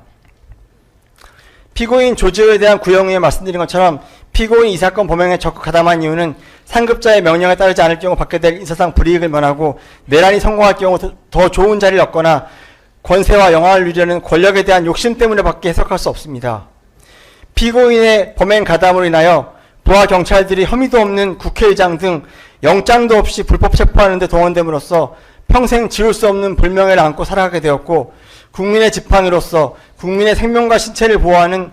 피고인 조지호에 대한 구형에 말씀드린 것처럼 피고인 이 사건 범행에 적극 가담한 이유는 상급자의 명령에 따르지 않을 경우 받게 될 인사상 불이익을 면하고 내란이 성공할 경우 더 좋은 자리를 얻거나 권세와 영화를 누리려는 권력에 대한 욕심 때문에 밖에 해석할 수 없습니다. 피고인의 범행 가담으로 인하여 부하 경찰들이 혐의도 없는 국회의장 등 영장도 없이 불법 체포하는 데 동원됨으로써 평생 지울 수 없는 불명예를 안고 살아가게 되었고, 국민의 지팡이로서 국민의 생명과 신체를 보호하는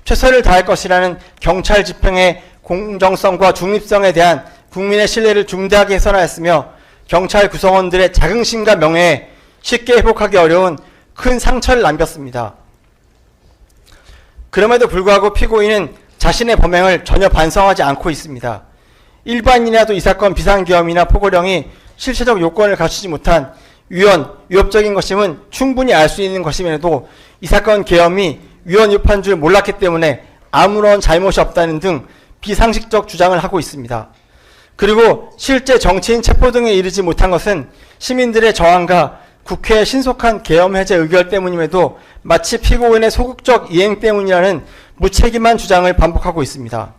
최선을 다할 것이라는 경찰 집행의 공정성과 중립성에 대한 국민의 신뢰를 중대하게 훼손하였으며 경찰 구성원들의 자긍심과 명예에 쉽게 회복하기 어려운 큰 상처를 남겼습니다. 그럼에도 불구하고 피고인은 자신의 범행을 전혀 반성하지 않고 있습니다. 일반인이라도 이 사건 비상계엄이나 포고령이 실체적 요건을 갖추지 못한 위헌위법적인 것임은 충분히 알 수 있는 것임에도 이 사건 계엄이 위헌위법한 줄 몰랐기 때문에 아무런 잘못이 없다는 등 비상식적 주장을 하고 있습니다. 그리고 실제 정치인 체포 등에 이르지 못한 것은 시민들의 저항과 국회의 신속한 계엄 해제 의결 때문임에도 마치 피고인의 소극적 이행 때문이라는 무책임한 주장을 반복하고 있습니다.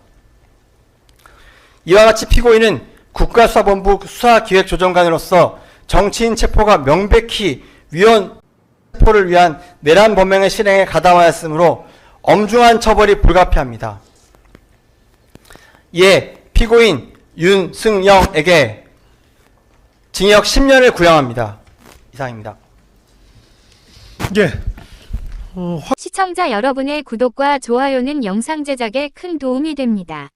이와 같이 피고인은 국가수사본부 수사기획조정관으로서 정치인 체포가 명백히 위헌 체포를 위한 내란 범행의 실행에 가담하였으므로 엄중한 처벌이 불가피합니다. 이에 피고인 윤승영에게 징역 10년을 구형합니다. 이상입니다. 예. 시청자 여러분의 구독과 좋아요는 영상 제작에 큰 도움이 됩니다.